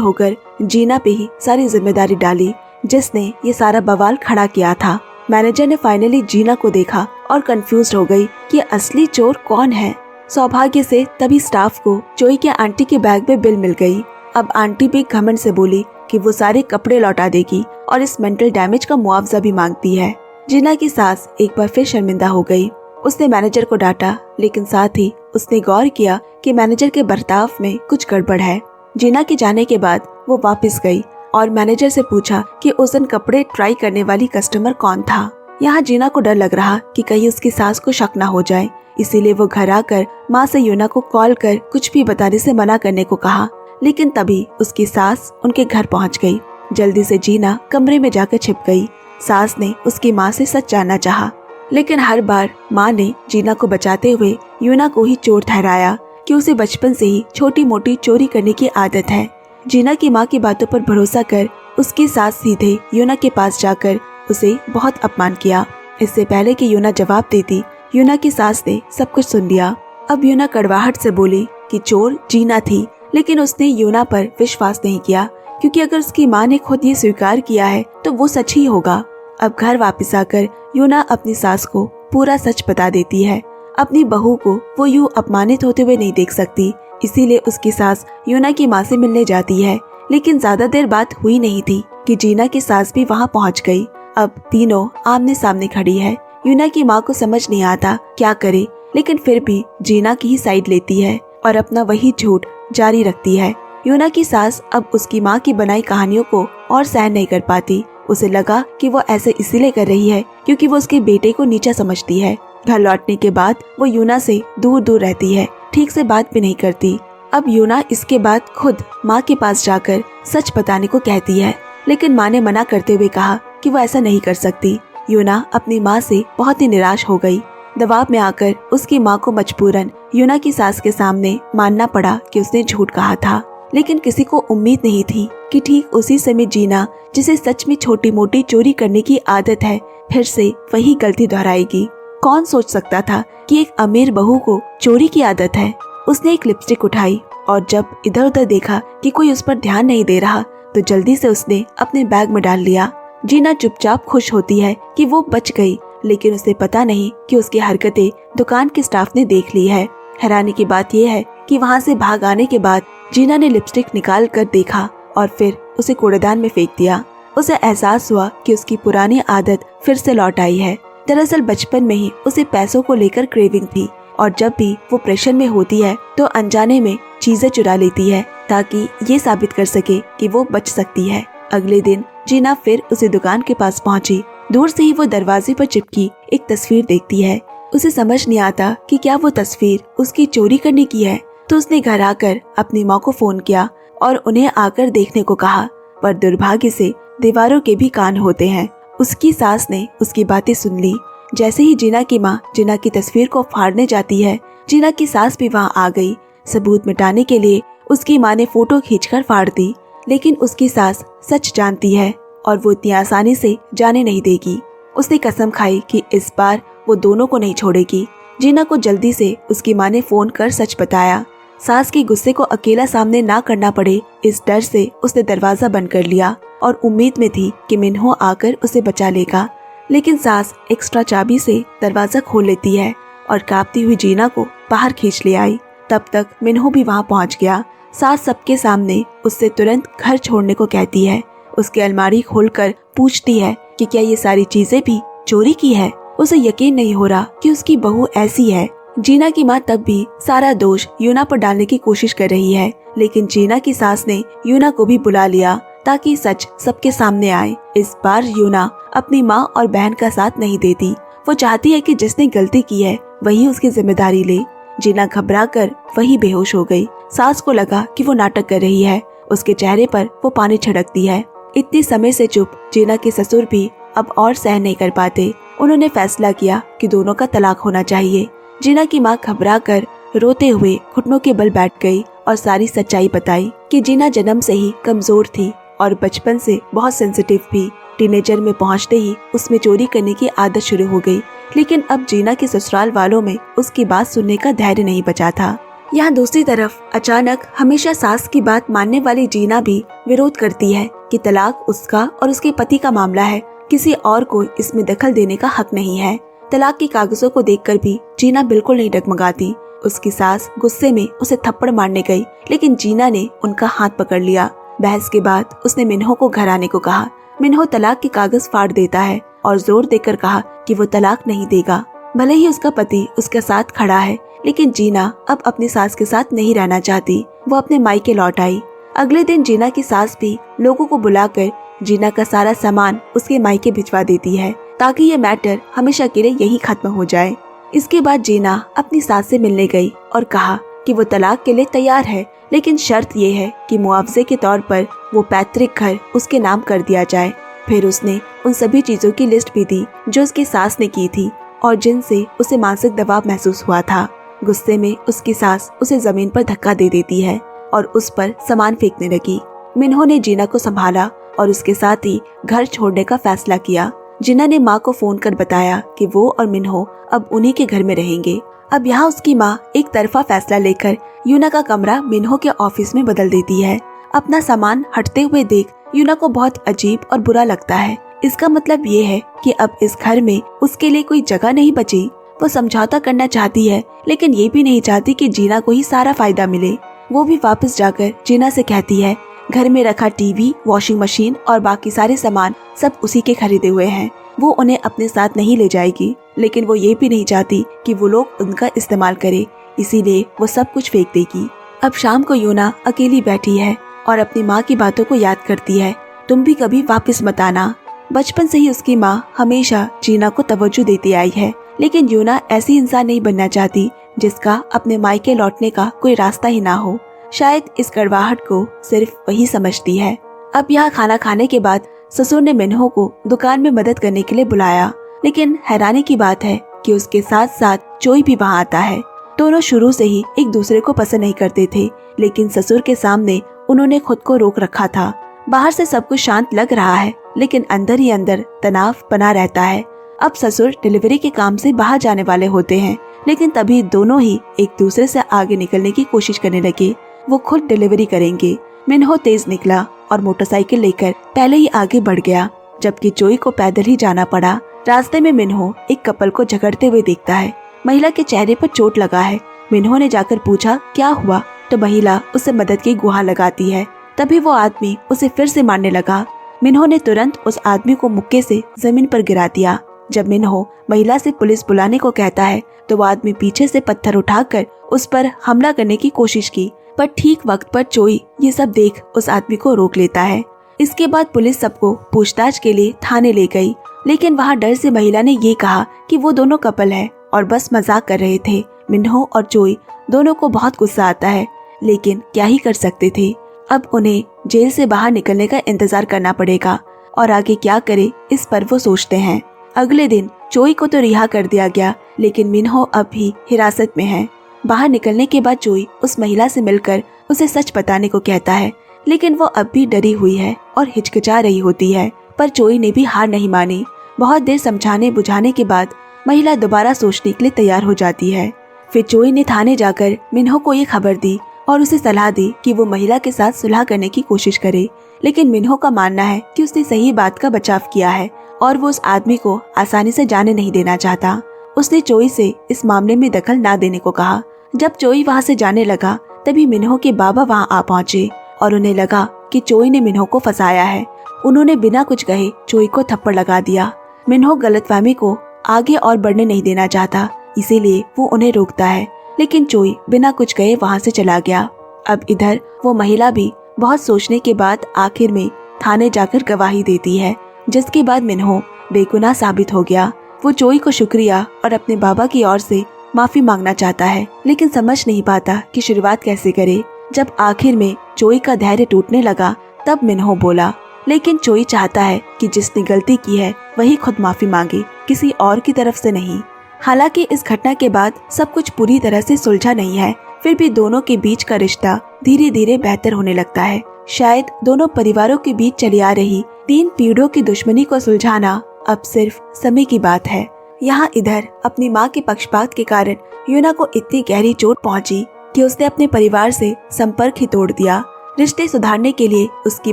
होकर जीना पे ही सारी जिम्मेदारी डाली, जिसने ये सारा बवाल खड़ा किया था। मैनेजर ने फाइनली जीना को देखा और कंफ्यूज हो गई कि असली चोर कौन है। सौभाग्य से तभी स्टाफ को चोई के आंटी के बैग में बिल मिल गई। अब आंटी भी घमंड से बोली कि वो सारे कपड़े लौटा देगी और इस मेंटल डैमेज का मुआवजा भी मांगती है। जीना की सास एक बार फिर शर्मिंदा हो गई। उसने मैनेजर को डांटा, लेकिन साथ ही उसने गौर किया कि मैनेजर के बर्ताव में कुछ गड़बड़ है। जीना के जाने के बाद वो वापस गई और मैनेजर से पूछा कि उस दिन कपड़े ट्राई करने वाली कस्टमर कौन था। यहाँ जीना को डर लग रहा कि कहीं उसकी सास को शक न हो जाए, इसीलिए वो घर आकर माँ से यूना को कॉल कर कुछ भी बताने से मना करने को कहा, लेकिन तभी उसकी सास उनके घर पहुँच गई। जल्दी से जीना कमरे में जाकर छिप गई। सास ने उसकी माँ से सच जानना चाहा, लेकिन हर बार माँ ने जीना को बचाते हुए यूना को ही चोर ठहराया कि उसे बचपन से ही छोटी मोटी चोरी करने की आदत है। जीना की माँ की बातों पर भरोसा कर उसकी सास सीधे यूना के पास जाकर उसे बहुत अपमान किया। इससे पहले कि यूना जवाब देती, यूना की सास ने सब कुछ सुन लिया। अब यूना कड़वाहट से बोली कि चोर जीना थी, लेकिन उसने यूना पर विश्वास नहीं किया, क्योंकि अगर उसकी माँ ने खुद ये स्वीकार किया है तो वो सच ही होगा। अब घर वापस आकर यूना अपनी सास को पूरा सच बता देती है। अपनी बहू को वो यूं अपमानित होते हुए नहीं देख सकती, इसीलिए उसकी सास यूना की माँ से मिलने जाती है। लेकिन ज्यादा देर बात हुई नहीं थी कि जीना की सास भी वहाँ पहुँच गई। अब तीनों आमने सामने खड़ी है। यूना की माँ को समझ नहीं आता क्या करे, लेकिन फिर भी जीना की ही साइड लेती है और अपना वही झूठ जारी रखती है। यूना की सास अब उसकी माँ की बनाई कहानियों को और सहन नहीं कर पाती। उसे लगा कि वो ऐसे इसीलिए कर रही है क्योंकि वो उसके बेटे को नीचा समझती है। घर लौटने के बाद वो यूना से दूर दूर रहती है, ठीक से बात भी नहीं करती। अब यूना इसके बाद खुद माँ के पास जाकर सच बताने को कहती है, लेकिन माँ ने मना करते हुए कहा कि वो ऐसा नहीं कर सकती। यूना अपनी माँ से बहुत ही निराश हो गई। दबाव में आकर उसकी माँ को मजबूरन यूना की सास के सामने मानना पड़ा कि उसने झूठ कहा था। लेकिन किसी को उम्मीद नहीं थी कि ठीक उसी समय जीना, जिसे सच में छोटी मोटी चोरी करने की आदत है, फिर से वही गलती दोहराएगी। कौन सोच सकता था कि एक अमीर बहू को चोरी की आदत है। उसने एक लिपस्टिक उठाई और जब इधर उधर देखा कि कोई उस पर ध्यान नहीं दे रहा तो जल्दी से उसने अपने बैग में डाल लिया। जीना चुपचाप खुश होती है कि वो बच गई, लेकिन उसे पता नहीं कि उसकी हरकतें दुकान के स्टाफ ने देख ली है। हैरानी की बात यह है कि वहाँ से भाग आने के बाद जीना ने लिपस्टिक निकाल कर देखा और फिर उसे कूड़ेदान में फेंक दिया। उसे एहसास हुआ कि उसकी पुरानी आदत फिर से लौट आई है। दरअसल बचपन में ही उसे पैसों को लेकर क्रेविंग थी और जब भी वो प्रेशर में होती है तो अनजाने में चीजें चुरा लेती है ताकि ये साबित कर सके कि वो बच सकती है। अगले दिन जीना फिर उसी दुकान के पास पहुंची। दूर से ही वो दरवाजे पर चिपकी एक तस्वीर देखती है। उसे समझ नहीं आता कि क्या वो तस्वीर उसकी चोरी करने की है, तो उसने घर आकर अपनी माँ को फोन किया और उन्हें आकर देखने को कहा, पर दुर्भाग्य से दीवारों के भी कान होते हैं। उसकी सास ने उसकी बातें सुन ली। जैसे ही जीना की माँ जीना की तस्वीर को फाड़ने जाती है, जीना की सास भी वहाँ आ गई। सबूत मिटाने के लिए उसकी माँ ने फोटो खींचकर फाड़ दी, लेकिन उसकी सास सच जानती है और वो इतनी आसानी से जाने नहीं देगी। उसने कसम खाई कि इस बार वो दोनों को नहीं छोड़ेगी। जीना को जल्दी से उसकी माँ ने फोन कर सच बताया। सास के गुस्से को अकेला सामने ना करना पड़े, इस डर से उसने दरवाजा बंद कर लिया और उम्मीद में थी कि मिन्हो आकर उसे बचा लेगा। लेकिन सास एक्स्ट्रा चाबी से दरवाजा खोल लेती है और कांपती हुई जीना को बाहर खींच ले आई। तब तक मिन्हो भी वहाँ पहुँच गया। सास सबके सामने उससे तुरंत घर छोड़ने को कहती है। उसकी अलमारी खोलकर पूछती है कि क्या ये सारी चीजें भी चोरी की है। उसे यकीन नहीं हो रहा कि उसकी बहू ऐसी है। जीना की माँ तब भी सारा दोष यूना पर डालने की कोशिश कर रही है, लेकिन जीना की सास ने यूना को भी बुला लिया ताकि सच सबके सामने आए। इस बार यूना अपनी माँ और बहन का साथ नहीं देती। वो चाहती है कि जिसने गलती की है वही उसकी जिम्मेदारी ले। जीना घबरा कर वही बेहोश हो गई। सास को लगा कि वो नाटक कर रही है। उसके चेहरे पर वो पानी छिड़कती है। इतने समय से चुप जीना के ससुर भी अब और सहन नहीं कर पाते। उन्होंने फैसला किया कि दोनों का तलाक होना चाहिए। जीना की माँ घबरा कर रोते हुए घुटनों के बल बैठ गई और सारी सच्चाई बताई कि जीना जन्म से ही कमजोर थी और बचपन से बहुत सेंसिटिव भी। टीनेजर में पहुंचते ही उसमें चोरी करने की आदत शुरू हो गई, लेकिन अब जीना के ससुराल वालों में उसकी बात सुनने का धैर्य नहीं बचा था। यहाँ दूसरी तरफ अचानक हमेशा सास की बात मानने वाली जीना भी विरोध करती है कि तलाक उसका और उसके पति का मामला है, किसी और को इसमें दखल देने का हक नहीं है। तलाक के कागजों को देखकर भी जीना बिल्कुल नहीं डगमगाती। उसकी सास गुस्से में उसे थप्पड़ मारने गई, लेकिन जीना ने उनका हाथ पकड़ लिया। बहस के बाद उसने मिन्हो को घर आने को कहा। मिन्हो तलाक के कागज फाड़ देता है और जोर देकर कहा कि वो तलाक नहीं देगा। भले ही उसका पति उसके साथ खड़ा है, लेकिन जीना अब अपनी सास के साथ नहीं रहना चाहती। वो अपने मायके लौट आई। अगले दिन जीना की सास भी लोगों को बुलाकर जीना का सारा सामान उसके मायके भिजवा देती है ताकि ये मैटर हमेशा के लिए यही खत्म हो जाए। इसके बाद जीना अपनी सास से मिलने गई और कहा कि वो तलाक के लिए तैयार है, लेकिन शर्त ये है कि मुआवजे के तौर पर वो पैतृक घर उसके नाम कर दिया जाए। फिर उसने उन सभी चीजों की लिस्ट भी दी जो उसकी सास ने की थी और जिनसे उसे मानसिक दबाव महसूस हुआ था। गुस्से में उसकी सास उसे जमीन पर धक्का दे देती है और उस पर सामान फेंकने लगी। मिन्हो ने जीना को संभाला और उसके साथ ही घर छोड़ने का फैसला किया। जीना ने माँ को फोन कर बताया कि वो और मिन्हो अब उन्हीं के घर में रहेंगे। अब यहाँ उसकी माँ एक तरफा फैसला लेकर यूना का कमरा मिन्हो के ऑफिस में बदल देती है। अपना सामान हटते हुए देख यूना को बहुत अजीब और बुरा लगता है। इसका मतलब ये है कि अब इस घर में उसके लिए कोई जगह नहीं बची। वो समझौता करना चाहती है लेकिन ये भी नहीं चाहती कि जीना को ही सारा फायदा मिले। वो भी वापस जाकर जीना से कहती है घर में रखा टीवी, वॉशिंग मशीन और बाकी सारे सामान सब उसी के खरीदे हुए हैं। वो उन्हें अपने साथ नहीं ले जाएगी, लेकिन वो ये भी नहीं चाहती कि वो लोग उनका इस्तेमाल करे, इसीलिए वो सब कुछ फेंक देगी। अब शाम को यूना अकेली बैठी है और अपनी माँ की बातों को याद करती है। तुम भी कभी वापस मत आना। बचपन से ही उसकी माँ हमेशा जीना को तवज्जो देती आई है, लेकिन यूना ऐसी इंसान नहीं बनना चाहती जिसका अपने मायके लौटने का कोई रास्ता ही ना हो। शायद इस कड़वाहट को सिर्फ वही समझती है। अब यहाँ खाना खाने के बाद ससुर ने मिन्हो को दुकान में मदद करने के लिए बुलाया, लेकिन हैरानी की बात है कि उसके साथ साथ चोई भी वहाँ आता है। दोनों शुरू से ही एक दूसरे को पसंद नहीं करते थे, लेकिन ससुर के सामने उन्होंने खुद को रोक रखा था। बाहर से सब कुछ शांत लग रहा है, लेकिन अंदर ही अंदर तनाव बना रहता है। अब ससुर डिलीवरी के काम से बाहर जाने वाले होते हैं, लेकिन तभी दोनों ही एक दूसरे से आगे निकलने की कोशिश करने लगे। वो खुद डिलीवरी करेंगे। मिन्हो तेज निकला और मोटरसाइकिल लेकर पहले ही आगे बढ़ गया, जबकि चोई को पैदल ही जाना पड़ा। रास्ते में मिन्हो एक कपल को झगड़ते हुए देखता है। महिला के चेहरे पर चोट लगा है। मिन्हो ने जाकर पूछा क्या हुआ, तो महिला उसे मदद की गुहार लगाती है। तभी वो आदमी उसे फिर से मारने लगा। मिन्हो ने तुरंत उस आदमी को मुक्के से जमीन पर गिरा दिया। जब मिन्हो महिला से पुलिस बुलाने को कहता है तो वो आदमी पीछे से पत्थर उठाकर उस पर हमला करने की कोशिश की, पर ठीक वक्त पर चोई ये सब देख उस आदमी को रोक लेता है। इसके बाद पुलिस सबको पूछताछ के लिए थाने ले गई, लेकिन वहाँ डर से महिला ने ये कहा कि वो दोनों कपल है और बस मजाक कर रहे थे। मिन्हो और चोई दोनों को बहुत गुस्सा आता है, लेकिन क्या ही कर सकते थे। अब उन्हें जेल से बाहर निकलने का इंतजार करना पड़ेगा और आगे क्या करे इस पर वो सोचते हैं। अगले दिन चोई को तो रिहा कर दिया गया, लेकिन मिन्हो अब भी हिरासत में है। बाहर निकलने के बाद चोई उस महिला से मिलकर उसे सच बताने को कहता है, लेकिन वो अब भी डरी हुई है और हिचकिचा रही होती है। पर चोई ने भी हार नहीं मानी। बहुत देर समझाने बुझाने के बाद महिला दोबारा सोचने के लिए तैयार हो जाती है। फिर चोई ने थाने जाकर मिन्हो को ये खबर दी और उसे सलाह दी कि वो महिला के साथ सुलह करने की कोशिश करे, लेकिन मिन्हो का मानना है कि उसने सही बात का बचाव किया है और वो उस आदमी को आसानी से जाने नहीं देना चाहता। उसने चोई से इस मामले में दखल ना देने को कहा। जब चोई वहाँ से जाने लगा तभी मिन्हो के बाबा वहाँ आ पहुँचे और उन्हें लगा कि चोई ने मिन्हो को फंसाया है। उन्होंने बिना कुछ कहे चोई को थप्पड़ लगा दिया। मिन्हो गलतफहमी को आगे और बढ़ने नहीं देना चाहता, इसीलिए वो उन्हें रोकता है, लेकिन चोई बिना कुछ कहे वहाँ से चला गया। अब इधर वो महिला भी बहुत सोचने के बाद आखिर में थाने जाकर गवाही देती है, जिसके बाद मिन्हो बेगुनाह साबित हो गया। वो चोई को शुक्रिया और अपने बाबा की ओर से माफी मांगना चाहता है, लेकिन समझ नहीं पाता कि शुरुआत कैसे करे। जब आखिर में चोई का धैर्य टूटने लगा तब मिन्हो बोला, लेकिन चोई चाहता है कि जिसने गलती की है वही खुद माफी मांगे, किसी और की तरफ से नहीं। हालांकि इस घटना के बाद सब कुछ पूरी तरह से सुलझा नहीं है, फिर भी दोनों के बीच का रिश्ता धीरे धीरे बेहतर होने लगता है। शायद दोनों परिवारों के बीच चली आ रही 3 पीढ़ियों की दुश्मनी को सुलझाना अब सिर्फ समय की बात है। यहाँ इधर अपनी माँ के पक्षपात के कारण यूना को इतनी गहरी चोट पहुँची कि उसने अपने परिवार से संपर्क ही तोड़ दिया। रिश्ते सुधारने के लिए उसकी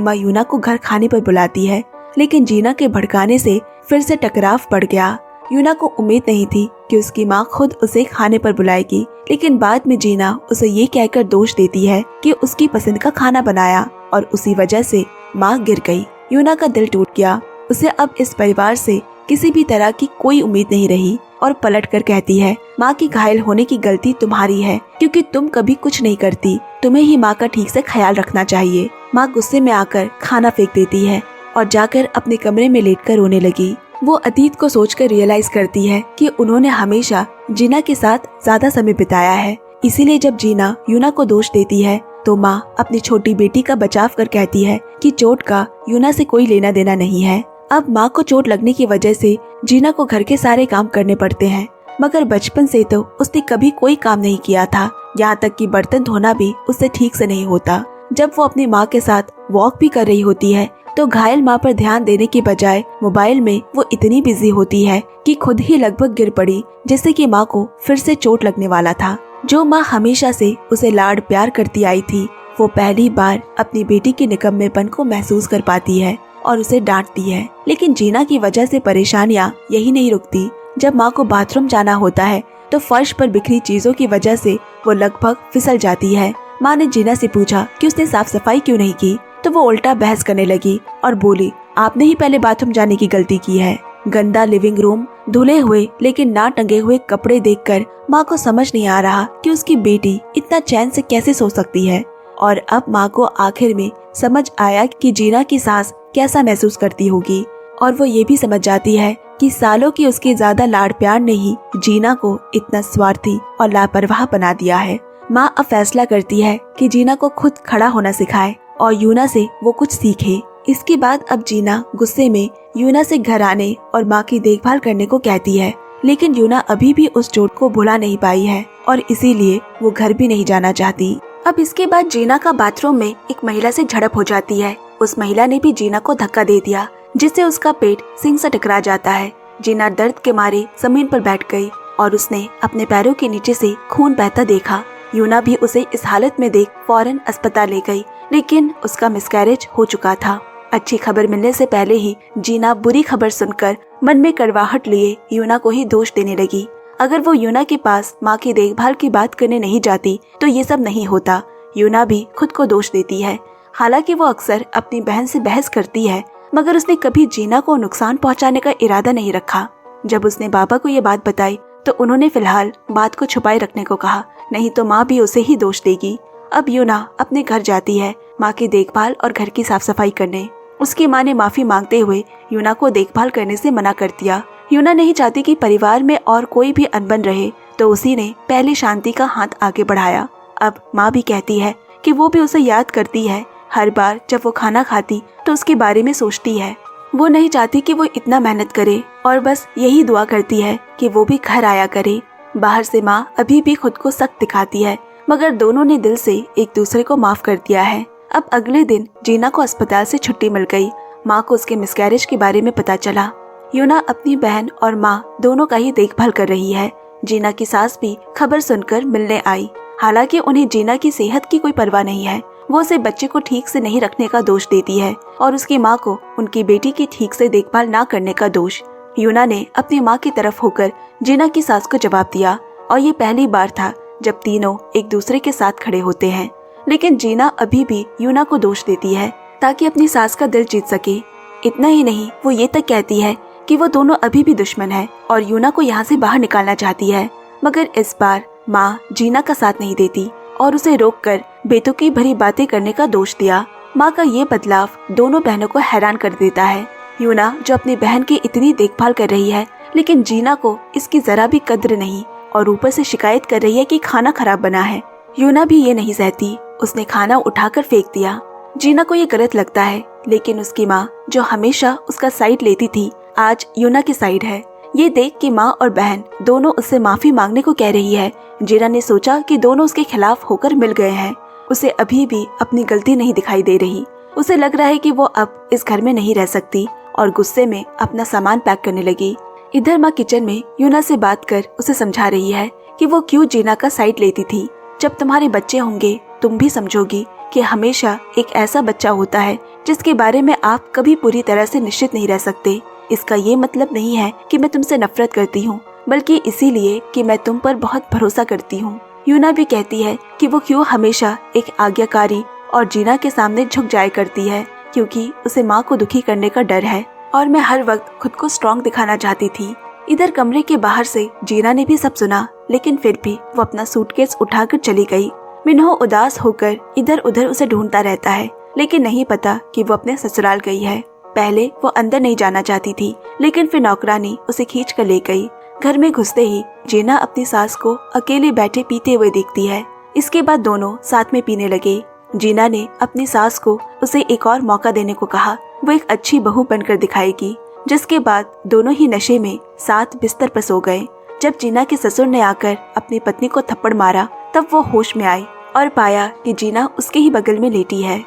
माँ यूना को घर खाने पर बुलाती है, लेकिन जीना के भड़काने से फिर से टकराव बढ़ गया। यूना को उम्मीद नहीं थी कि उसकी माँ खुद उसे खाने पर बुलाएगी, लेकिन बाद में जीना उसे ये कहकर दोष देती है कि उसकी पसंद का खाना बनाया और उसी वजह से माँ गिर गई। यूना का दिल टूट गया। उसे अब इस परिवार से किसी भी तरह की कोई उम्मीद नहीं रही और पलटकर कहती है, माँ की घायल होने की गलती तुम्हारी है, क्योंकि तुम कभी कुछ नहीं करती। तुम्हें ही माँ का ठीक से ख्याल रखना चाहिए। माँ गुस्से में आकर खाना फेंक देती है और जाकर अपने कमरे में लेटकर रोने लगी। वो अतीत को सोचकर रियलाइज करती है कि उन्होंने हमेशा जीना के साथ ज्यादा समय बिताया है। इसीलिए जब जीना यूना को दोष देती है तो माँ अपनी छोटी बेटी का बचाव कर कहती है कि चोट का यूना से कोई लेना देना नहीं है। अब माँ को चोट लगने की वजह से जीना को घर के सारे काम करने पड़ते हैं, मगर बचपन से तो उसने कभी कोई काम नहीं किया था। यहाँ तक कि बर्तन धोना भी उससे ठीक से नहीं होता। जब वो अपनी माँ के साथ वॉक भी कर रही होती है तो घायल माँ पर ध्यान देने के बजाय मोबाइल में वो इतनी बिजी होती है कि खुद ही लगभग गिर पड़ी, जिससे कि माँ को फिर से चोट लगने वाला था। जो माँ हमेशा से उसे लाड प्यार करती आई थी, वो पहली बार अपनी बेटी के निकम्मेपन को महसूस कर पाती है और उसे डांटती है। लेकिन जीना की वजह से परेशानियाँ यही नहीं रुकती। जब माँ को बाथरूम जाना होता है तो फर्श पर बिखरी चीजों की वजह से वो लगभग फिसल जाती है। माँ ने जीना से पूछा कि उसने साफ सफाई क्यों नहीं की, तो वो उल्टा बहस करने लगी और बोली, आपने ही पहले बाथरूम जाने की गलती की है। गंदा लिविंग रूम, धुले हुए लेकिन ना टंगे हुए कपड़े देखकर माँ को समझ नहीं आ रहा कि उसकी बेटी इतना चैन से कैसे सो सकती है। और अब माँ को आखिर में समझ आया कि जीना की सास कैसा महसूस करती होगी, और वो ये भी समझ जाती है कि सालों की उसके ज्यादा लाड़ प्यार ने ही जीना को इतना स्वार्थी और लापरवाह बना दिया है। माँ अब फैसला करती है कि जीना को खुद खड़ा होना सिखाए और यूना से वो कुछ सीखे। इसके बाद अब जीना गुस्से में यूना से घर आने और माँ की देखभाल करने को कहती है, लेकिन यूना अभी भी उस चोट को भुला नहीं पाई है और इसीलिए वो घर भी नहीं जाना चाहती। अब इसके बाद जीना का बाथरूम में एक महिला से झड़प हो जाती है। उस महिला ने भी जीना को धक्का दे दिया, जिससे उसका पेट सिंक से टकरा जाता है। जीना दर्द के मारे जमीन पर बैठ गई और उसने अपने पैरों के नीचे से खून बहता देखा। यूना भी उसे इस हालत में देख फौरन अस्पताल ले गई, लेकिन उसका मिसकैरेज हो चुका था। अच्छी खबर मिलने से पहले ही जीना बुरी खबर सुनकर मन में कड़वाहट लिए यूना को ही दोष देने लगी। अगर वो यूना के पास माँ की देखभाल की बात करने नहीं जाती तो ये सब नहीं होता। यूना भी खुद को दोष देती है। हालांकि वो अक्सर अपनी बहन से बहस करती है, मगर उसने कभी जीना को नुकसान पहुंचाने का इरादा नहीं रखा। जब उसने बाबा को ये बात बताई तो उन्होंने फिलहाल बात को छुपाए रखने को कहा, नहीं तो माँ भी उसे ही दोष देगी। अब यूना अपने घर जाती है माँ की देखभाल और घर की साफ सफाई करने। उसकी माँ ने माफी मांगते हुए यूना को देखभाल करने से मना कर दिया। यूना नहीं चाहती कि परिवार में और कोई भी अनबन रहे, तो उसी ने पहले शांति का हाथ आगे बढ़ाया। अब माँ भी कहती है कि वो भी उसे याद करती है। हर बार जब वो खाना खाती तो उसके बारे में सोचती है। वो नहीं चाहती कि वो इतना मेहनत करे और बस यही दुआ करती है कि वो भी घर आया करे। बाहर से माँ अभी भी खुद को सख्त दिखाती है, मगर दोनों ने दिल से एक दूसरे को माफ कर दिया है। अब अगले दिन जीना को अस्पताल से छुट्टी मिल गई। माँ को उसके मिसकैरेज के बारे में पता चला। यूना अपनी बहन और माँ दोनों का ही देखभाल कर रही है। जीना की सास भी खबर सुनकर मिलने आई। हालांकि उन्हें जीना की सेहत की कोई परवाह नहीं है। वो उसे बच्चे को ठीक से नहीं रखने का दोष देती है और उसकी माँ को उनकी बेटी की ठीक से देखभाल ना करने का दोष। यूना ने अपनी माँ की तरफ होकर जीना की सास को जवाब दिया, और ये पहली बार था जब तीनों एक दूसरे के साथ खड़े होते हैं। लेकिन जीना अभी भी यूना को दोष देती है ताकि अपनी सास का दिल जीत सके। इतना ही नहीं, वो ये तक कहती है कि वो दोनों अभी भी दुश्मन है और यूना को यहाँ से बाहर निकालना चाहती है। मगर इस बार माँ जीना का साथ नहीं देती और उसे रोककर बेतुकी भरी बातें करने का दोष दिया। माँ का ये बदलाव दोनों बहनों को हैरान कर देता है। यूना जो अपनी बहन की इतनी देखभाल कर रही है, लेकिन जीना को इसकी जरा भी कद्र नहीं और ऊपर से शिकायत कर रही है कि खाना खराब बना है। यूना भी ये नहीं सहती, उसने खाना उठाकर फेंक दिया। जीना को ये गलत लगता है, लेकिन उसकी माँ जो हमेशा उसका साइड लेती थी, आज यूना की साइड है। ये देख कि माँ और बहन दोनों उससे माफी मांगने को कह रही है। जीना ने सोचा कि दोनों उसके खिलाफ होकर मिल गए हैं। उसे अभी भी अपनी गलती नहीं दिखाई दे रही। उसे लग रहा है कि वो अब इस घर में नहीं रह सकती और गुस्से में अपना सामान पैक करने लगी। इधर माँ किचन में यूना से बात कर उसे समझा रही है कि वो क्यों जीना का साइड लेती थी। जब तुम्हारे बच्चे होंगे तुम भी समझोगी कि हमेशा एक ऐसा बच्चा होता है जिसके बारे में आप कभी पूरी तरह से निश्चित नहीं रह सकते। इसका ये मतलब नहीं है कि मैं तुमसे नफरत करती हूँ, बल्कि इसीलिए कि मैं तुम पर बहुत भरोसा करती हूँ। यूना भी कहती है कि वो क्यों हमेशा एक आज्ञाकारी और जीना के सामने झुक जाया करती है, क्योंकि उसे माँ को दुखी करने का डर है और मैं हर वक्त खुद को स्ट्रॉन्ग दिखाना चाहती थी। इधर कमरे के बाहर से जीना ने भी सब सुना, लेकिन फिर भी वो अपना सूटकेस उठाकर चली गई। मिन्हो उदास होकर इधर उधर उसे ढूंढता रहता है, लेकिन नहीं पता कि वो अपने ससुराल गई है। पहले वो अंदर नहीं जाना चाहती थी, लेकिन फिर नौकरानी उसे खींच कर ले गई। घर में घुसते ही जीना अपनी सास को अकेले बैठे पीते हुए देखती है। इसके बाद दोनों साथ में पीने लगे। जीना ने अपनी सास को उसे एक और मौका देने को कहा। वो एक अच्छी बहू बनकर दिखाएगी। जिसके बाद दोनों ही नशे में साथ बिस्तर पर सो गए। जब जीना के ससुर ने आकर अपनी पत्नी को थप्पड़ मारा तब वो होश में आई और पाया कि जीना उसके ही बगल में लेटी है।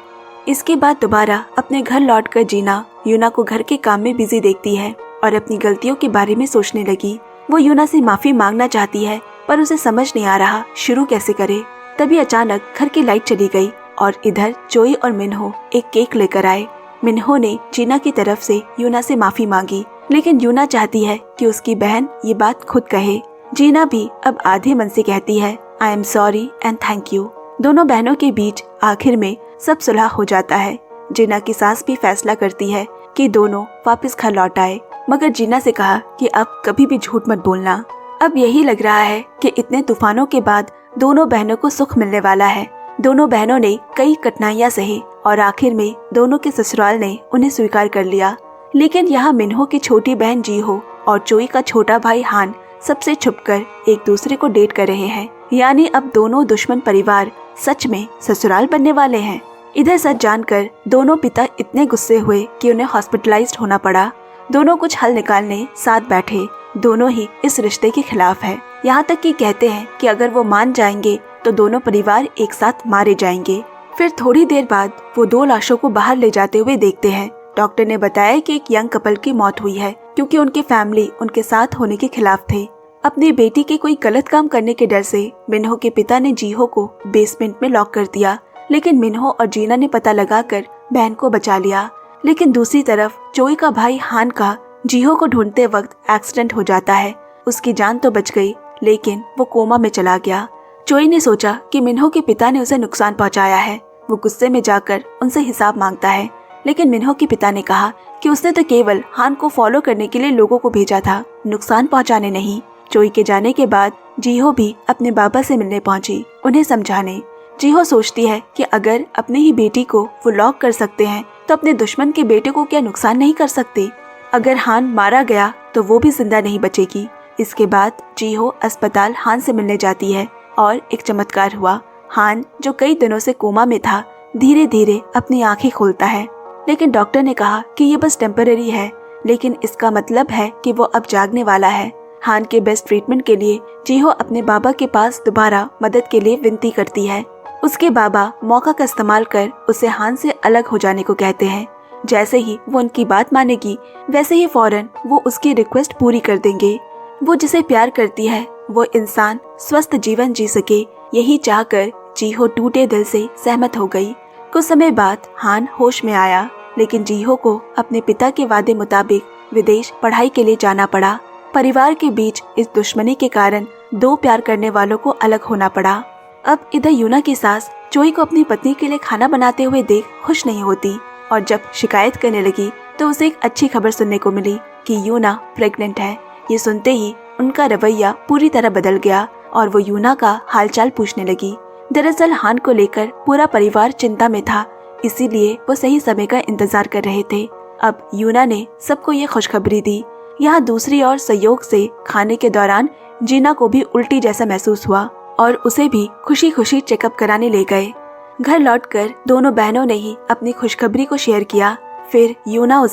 इसके बाद दोबारा अपने घर लौटकर जीना यूना को घर के काम में बिजी देखती है और अपनी गलतियों के बारे में सोचने लगी। वो यूना से माफी मांगना चाहती है पर उसे समझ नहीं आ रहा शुरू कैसे करे। तभी अचानक घर की लाइट चली गई और इधर जोई और मिन्हो एक केक लेकर आए। मिन्हो ने जीना की तरफ से यूना से माफी मांगी, लेकिन यूना चाहती है कि उसकी बहन ये बात खुद कहे। जीना भी अब आधे मन से कहती है I am sorry and thank you. दोनों बहनों के बीच आखिर में सब सुलह हो जाता है। जीना की सास भी फैसला करती है कि दोनों वापस घर लौट आए, मगर जीना से कहा कि अब कभी भी झूठ मत बोलना। अब यही लग रहा है कि इतने तूफानों के बाद दोनों बहनों को सुख मिलने वाला है। दोनों बहनों ने कई कठिनाइयां सही और आखिर में दोनों के ससुराल ने उन्हें स्वीकार कर लिया। लेकिन यहाँ मिन्हो की छोटी बहन जीहो और चोई का छोटा भाई हान सबसे छुपकर एक दूसरे को डेट कर रहे हैं। यानी अब दोनों दुश्मन परिवार सच में ससुराल बनने वाले हैं। इधर सच जानकर दोनों पिता इतने गुस्से हुए कि उन्हें हॉस्पिटलाइज्ड होना पड़ा। दोनों कुछ हल निकालने साथ बैठे। दोनों ही इस रिश्ते के खिलाफ है। यहाँ तक कि कहते हैं कि अगर वो मान जाएंगे तो दोनों परिवार एक साथ मारे जाएंगे। फिर थोड़ी देर बाद वो दो लाशों को बाहर ले जाते हुए देखते हैं। डॉक्टर ने बताया कि एक यंग कपल की मौत हुई है क्योंकि उनकी फैमिली उनके साथ होने के खिलाफ थे। अपनी बेटी के कोई गलत काम करने के डर से मिन्हो के पिता ने जीहो को बेसमेंट में लॉक कर दिया, लेकिन मिन्हो और जीना ने पता लगाकर बहन को बचा लिया। लेकिन दूसरी तरफ चोई का भाई हान का जीहो को ढूंढते वक्त एक्सीडेंट हो जाता है। उसकी जान तो बच गई, लेकिन वो कोमा में चला गया। चोई ने सोचा कि मिन्हो के पिता ने उसे नुकसान पहुंचाया है। वो गुस्से में जाकर उनसे हिसाब मांगता है, लेकिन मिन्हो के पिता ने कहा कि उसने तो केवल हान को फॉलो करने के लिए लोगों को भेजा था, नुकसान पहुंचाने नहीं। चोई के जाने के बाद जीहो भी अपने बाबा से मिलने पहुंची, उन्हें समझाने। जीहो सोचती है कि अगर अपनी ही बेटी को वो लॉक कर सकते हैं तो अपने दुश्मन के बेटे को क्या नुकसान नहीं कर सकते। अगर हान मारा गया तो वो भी जिंदा नहीं बचेगी। इसके बाद जीहो अस्पताल हान से मिलने जाती है और एक चमत्कार हुआ। हान जो कई दिनों से कोमा में था धीरे धीरे अपनी आंखें खोलता है, लेकिन डॉक्टर ने कहा कि ये बस टेम्पररी है, लेकिन इसका मतलब है कि वो अब जागने वाला है। हान के बेस्ट ट्रीटमेंट के लिए जीहो अपने बाबा के पास दोबारा मदद के लिए विनती करती है। उसके बाबा मौका का इस्तेमाल कर उसे हान से अलग हो जाने को कहते हैं। जैसे ही वो उनकी बात मानेगी वैसे ही फौरन वो उसकी रिक्वेस्ट पूरी कर देंगे। वो जिसे प्यार करती है वो इंसान स्वस्थ जीवन जी सके, यही चाहकर जीहो टूटे दिल से सहमत हो गई। कुछ समय बाद हान होश में आया, लेकिन जीहो को अपने पिता के वादे मुताबिक विदेश पढ़ाई के लिए जाना पड़ा। परिवार के बीच इस दुश्मनी के कारण दो प्यार करने वालों को अलग होना पड़ा। अब इधर यूना की सास चोई को अपनी पत्नी के लिए खाना बनाते हुए देख खुश नहीं होती और जब शिकायत करने लगी तो उसे एक अच्छी खबर सुनने को मिली कि यूना प्रेग्नेंट है। ये सुनते ही उनका रवैया पूरी तरह बदल गया और वो यूना का हालचाल पूछने लगी। दरअसल हान को लेकर पूरा परिवार चिंता में था, इसीलिए वो सही समय का इंतजार कर रहे थे। अब यूना ने सबको ये खुशखबरी दी। यहाँ दूसरी ओर संयोग से खाने के दौरान जीना को भी उल्टी जैसा महसूस हुआ और उसे भी खुशी खुशी चेकअप कराने ले गए। घर लौटकर दोनों बहनों ने ही अपनी खुशखबरी को शेयर किया। फिर यूना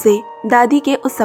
दादी के उस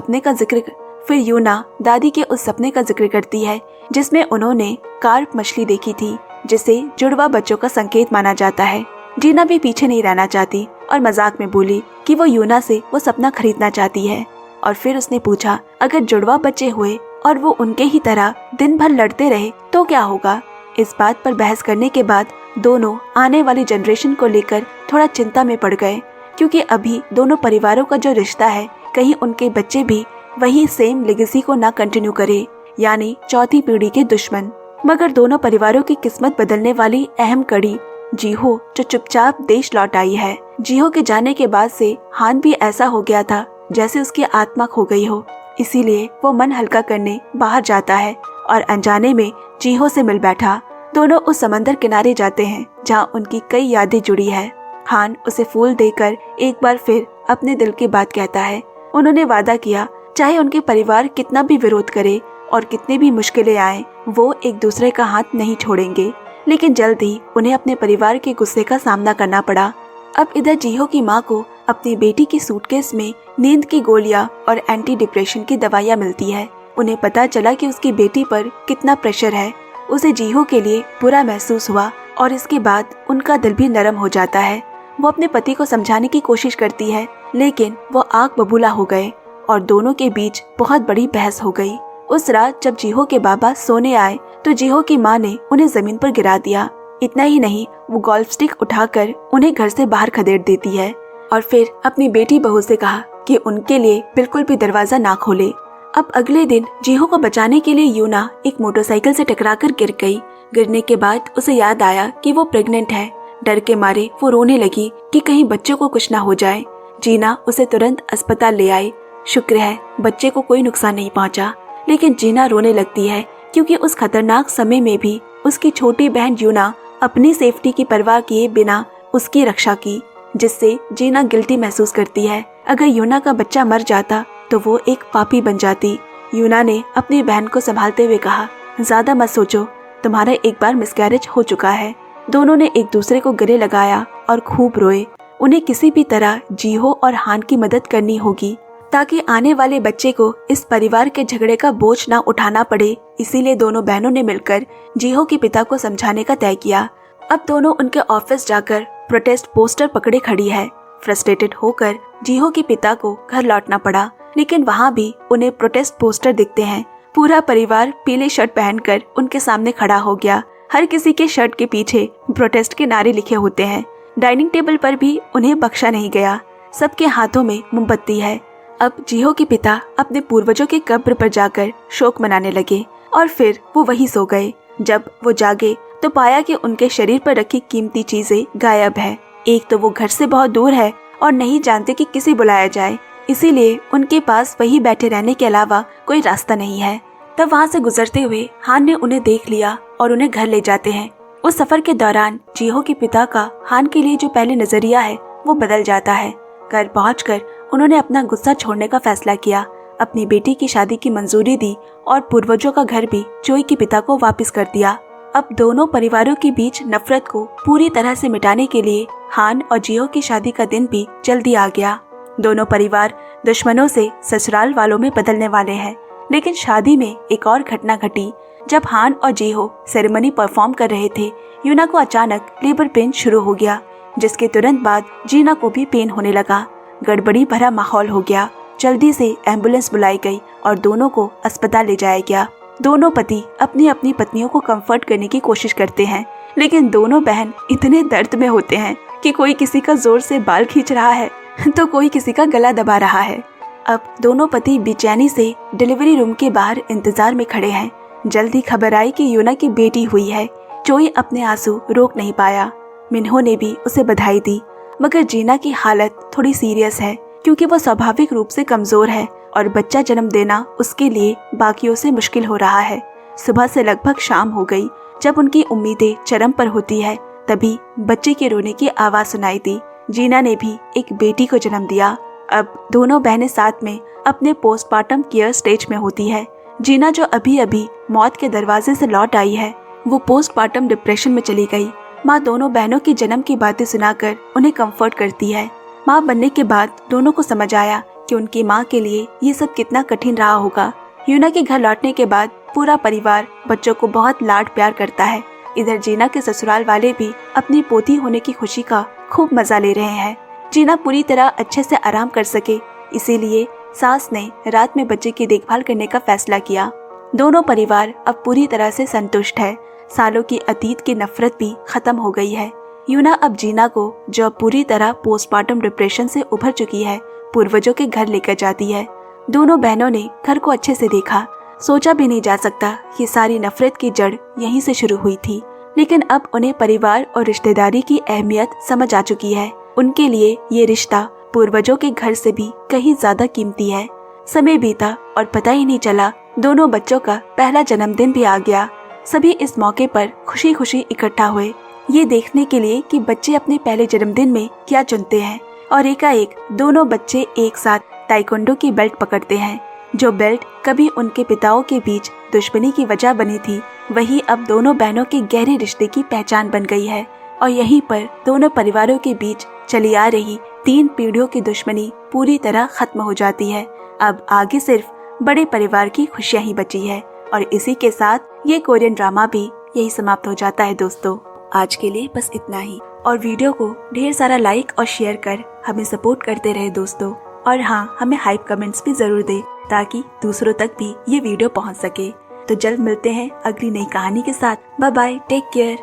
सपने का जिक्र करती है जिसमें उन्होंने कार्प मछली देखी थी, जिसे जुड़वा बच्चों का संकेत माना जाता है। जीना भी पीछे नहीं रहना चाहती और मजाक में बोली कि वो यूना से वो सपना खरीदना चाहती है। और फिर उसने पूछा अगर जुड़वा बच्चे हुए और वो उनके ही तरह दिन भर लड़ते रहे तो क्या होगा। इस बात पर बहस करने के बाद दोनों आने वाली जनरेशन को लेकर थोड़ा चिंता में पड़ गए, क्योंकि अभी दोनों परिवारों का जो रिश्ता है कहीं उनके बच्चे भी वही सेम लेगेसी को ना कंटिन्यू करे, यानी चौथी पीढ़ी के दुश्मन। मगर दोनों परिवारों की किस्मत बदलने वाली अहम कड़ी जीहो जो चुपचाप देश लौट आई है। जीहो के जाने के बाद से हान भी ऐसा हो गया था जैसे उसकी आत्मा खो गई हो, इसीलिए वो मन हल्का करने बाहर जाता है और अनजाने में जीहो से मिल बैठा। दोनों उस समंदर किनारे जाते हैं जहाँ उनकी कई यादें जुड़ी है। हान उसे फूल देकर एक बार फिर अपने दिल की बात कहता है। उन्होंने वादा किया चाहे उनके परिवार कितना भी विरोध करे और कितनी भी मुश्किलें आए वो एक दूसरे का हाथ नहीं छोड़ेंगे। लेकिन जल्द ही उन्हें अपने परिवार के गुस्से का सामना करना पड़ा। अब इधर जीहो की माँ को अपनी बेटी की सूटकेस में नींद की गोलियां और एंटी डिप्रेशन की दवाइयाँ मिलती है। उन्हें पता चला कि उसकी बेटी पर कितना प्रेशर है। उसे जीहो के लिए बुरा महसूस हुआ और इसके बाद उनका दिल भी नरम हो जाता है। वो अपने पति को समझाने की कोशिश करती है, लेकिन वो आग बबूला हो गए और दोनों के बीच बहुत बड़ी बहस हो गई। उस रात जब जीहो के बाबा सोने आए तो जीहो की माँ ने उन्हें जमीन पर गिरा दिया। इतना ही नहीं, वो गोल्फ स्टिक उठाकर उन्हें घर से बाहर खदेड़ देती है और फिर अपनी बेटी बहू से कहा कि उनके लिए बिल्कुल भी दरवाजा ना खोले। अब अगले दिन जीहो को बचाने के लिए यूना एक मोटरसाइकिल से टकराकर गिर गई। गिरने के बाद उसे याद आया कि वो प्रेग्नेंट है। डर के मारे वो रोने लगी कि कहीं बच्चों को कुछ ना हो जाए। जीना उसे तुरंत अस्पताल ले आई। शुक्र है बच्चे को कोई नुकसान नहीं पहुंचा। लेकिन जीना रोने लगती है क्योंकि उस खतरनाक समय में भी उसकी छोटी बहन यूना अपनी सेफ्टी की परवाह किए बिना उसकी रक्षा की, जिससे जीना गिल्टी महसूस करती है। अगर यूना का बच्चा मर जाता तो वो एक पापी बन जाती। यूना ने अपनी बहन को संभालते हुए कहा, ज्यादा मत सोचो, तुम्हारा एक बार मिसकैरेज हो चुका है। दोनों ने एक दूसरे को गले लगाया और खूब रोए। उन्हें किसी भी तरह जीहो और हान की मदद करनी होगी ताकि आने वाले बच्चे को इस परिवार के झगड़े का बोझ ना उठाना पड़े। इसीलिए दोनों बहनों ने मिलकर जीहो के पिता को समझाने का तय किया। अब दोनों उनके ऑफिस जाकर प्रोटेस्ट पोस्टर पकड़े खड़ी है। फ्रस्ट्रेटेड होकर जीहो के पिता को घर लौटना पड़ा, लेकिन वहाँ भी उन्हें प्रोटेस्ट पोस्टर दिखते हैं। पूरा परिवार पीले शर्ट पहनकर उनके सामने खड़ा हो गया। हर किसी के शर्ट के पीछे प्रोटेस्ट के नारे लिखे होते हैं। डाइनिंग टेबल पर भी उन्हें बख्शा नहीं गया। सबके हाथों में मोमबत्ती है। अब जीहो के पिता अपने पूर्वजों के कब्र पर जाकर शोक मनाने लगे और फिर वो वहीं सो गए। जब वो जागे तो पाया कि उनके शरीर पर रखी कीमती चीजें गायब है। एक तो वो घर से बहुत दूर है और नहीं जानते कि किसे बुलाया जाए, इसीलिए उनके पास वहीं बैठे रहने के अलावा कोई रास्ता नहीं है। तब वहाँ से गुजरते हुए हान ने उन्हें देख लिया और उन्हें घर ले जाते हैं। उस सफर के दौरान जीहो के पिता का हान के लिए जो पहले नजरिया है वो बदल जाता है। घर पहुंचकर उन्होंने अपना गुस्सा छोड़ने का फैसला किया, अपनी बेटी की शादी की मंजूरी दी और पूर्वजों का घर भी जोई के पिता को वापस कर दिया। अब दोनों परिवारों के बीच नफरत को पूरी तरह से मिटाने के लिए हान और जीहो की शादी का दिन भी जल्दी आ गया। दोनों परिवार दुश्मनों से ससुराल वालों में बदलने वाले हैं। लेकिन शादी में एक और घटना घटी। जब हान और जीहो सेरेमनी परफॉर्म कर रहे थे, यूना को अचानक लेबर पेन शुरू हो गया, जिसके तुरंत बाद जीना को भी पेन होने लगा। गड़बड़ी भरा माहौल हो गया। जल्दी से एम्बुलेंस बुलाई गई और दोनों को अस्पताल ले जाया गया। दोनों पति अपनी अपनी पत्नियों को कंफर्ट करने की कोशिश करते हैं, लेकिन दोनों बहन इतने दर्द में होते हैं कि कोई किसी का जोर से बाल खींच रहा है तो कोई किसी का गला दबा रहा है। अब दोनों पति बेचैनी से डिलीवरी रूम के बाहर इंतजार में खड़े हैं। जल्दी खबर आई कि यूना की बेटी हुई है। जोई अपने आंसू रोक नहीं पाया। मिन्हो ने भी उसे बधाई दी, मगर जीना की हालत थोड़ी सीरियस है क्योंकि वो स्वाभाविक रूप से कमजोर है और बच्चा जन्म देना उसके लिए बाकियों से मुश्किल हो रहा है। सुबह से लगभग शाम हो गई। जब उनकी उम्मीदें चरम पर होती है, तभी बच्चे के रोने की आवाज सुनाई दी। जीना ने भी एक बेटी को जन्म दिया। अब दोनों बहनें साथ में अपने पोस्टमार्टम केयर स्टेज में होती है। जीना जो अभी अभी मौत के दरवाजे से लौट आई है, वो पोस्टमार्टम डिप्रेशन में चली गई। माँ दोनों बहनों की जन्म की बातें सुनाकर उन्हें कंफर्ट करती है। माँ बनने के बाद दोनों को समझ आया कि उनकी माँ के लिए ये सब कितना कठिन रहा होगा। यूना के घर लौटने के बाद पूरा परिवार बच्चों को बहुत लाड प्यार करता है। इधर जीना के ससुराल वाले भी अपनी पोती होने की खुशी का खूब मजा ले रहे हैं। जीना पूरी तरह अच्छे से आराम कर सके, इसीलिए सास ने रात में बच्चे की देखभाल करने का फैसला किया। दोनों परिवार अब पूरी तरह से संतुष्ट है। सालों की अतीत की नफरत भी खत्म हो गई है। यूना अब जीना को, जो अब पूरी तरह पोस्टमार्टम डिप्रेशन से उभर चुकी है, पूर्वजों के घर लेकर जाती है। दोनों बहनों ने घर को अच्छे से देखा। सोचा भी नहीं जा सकता ये सारी नफरत की जड़ यहीं से शुरू हुई थी। लेकिन अब उन्हें परिवार और रिश्तेदारी की अहमियत समझ आ चुकी है। उनके लिए ये रिश्ता पूर्वजों के घर से भी कहीं ज्यादा कीमती है। समय बीता और पता ही नहीं चला, दोनों बच्चों का पहला जन्मदिन भी आ गया। सभी इस मौके पर खुशी खुशी इकट्ठा हुए, ये देखने के लिए कि बच्चे अपने पहले जन्मदिन में क्या चुनते हैं। और एकाएक दोनों बच्चे एक साथ ताइक्वांडो की बेल्ट पकड़ते हैं। जो बेल्ट कभी उनके पिताओं के बीच दुश्मनी की वजह बनी थी, वही अब दोनों बहनों के गहरे रिश्ते की पहचान बन गई है। और यहीं पर दोनों परिवारों के बीच चली आ रही 3 पीढ़ियों की दुश्मनी पूरी तरह खत्म हो जाती है। अब आगे सिर्फ बड़े परिवार की खुशियां ही बची है। और इसी के साथ ये कोरियन ड्रामा भी यही समाप्त हो जाता है दोस्तों। आज के लिए बस इतना ही। और वीडियो को ढेर सारा लाइक और शेयर कर हमें सपोर्ट करते रहे दोस्तों। और हाँ, हमें हाइप कमेंट्स भी जरूर दे ताकि दूसरों तक भी ये वीडियो पहुंच सके। तो जल्द मिलते हैं अगली नई कहानी के साथ। Bye bye, take care.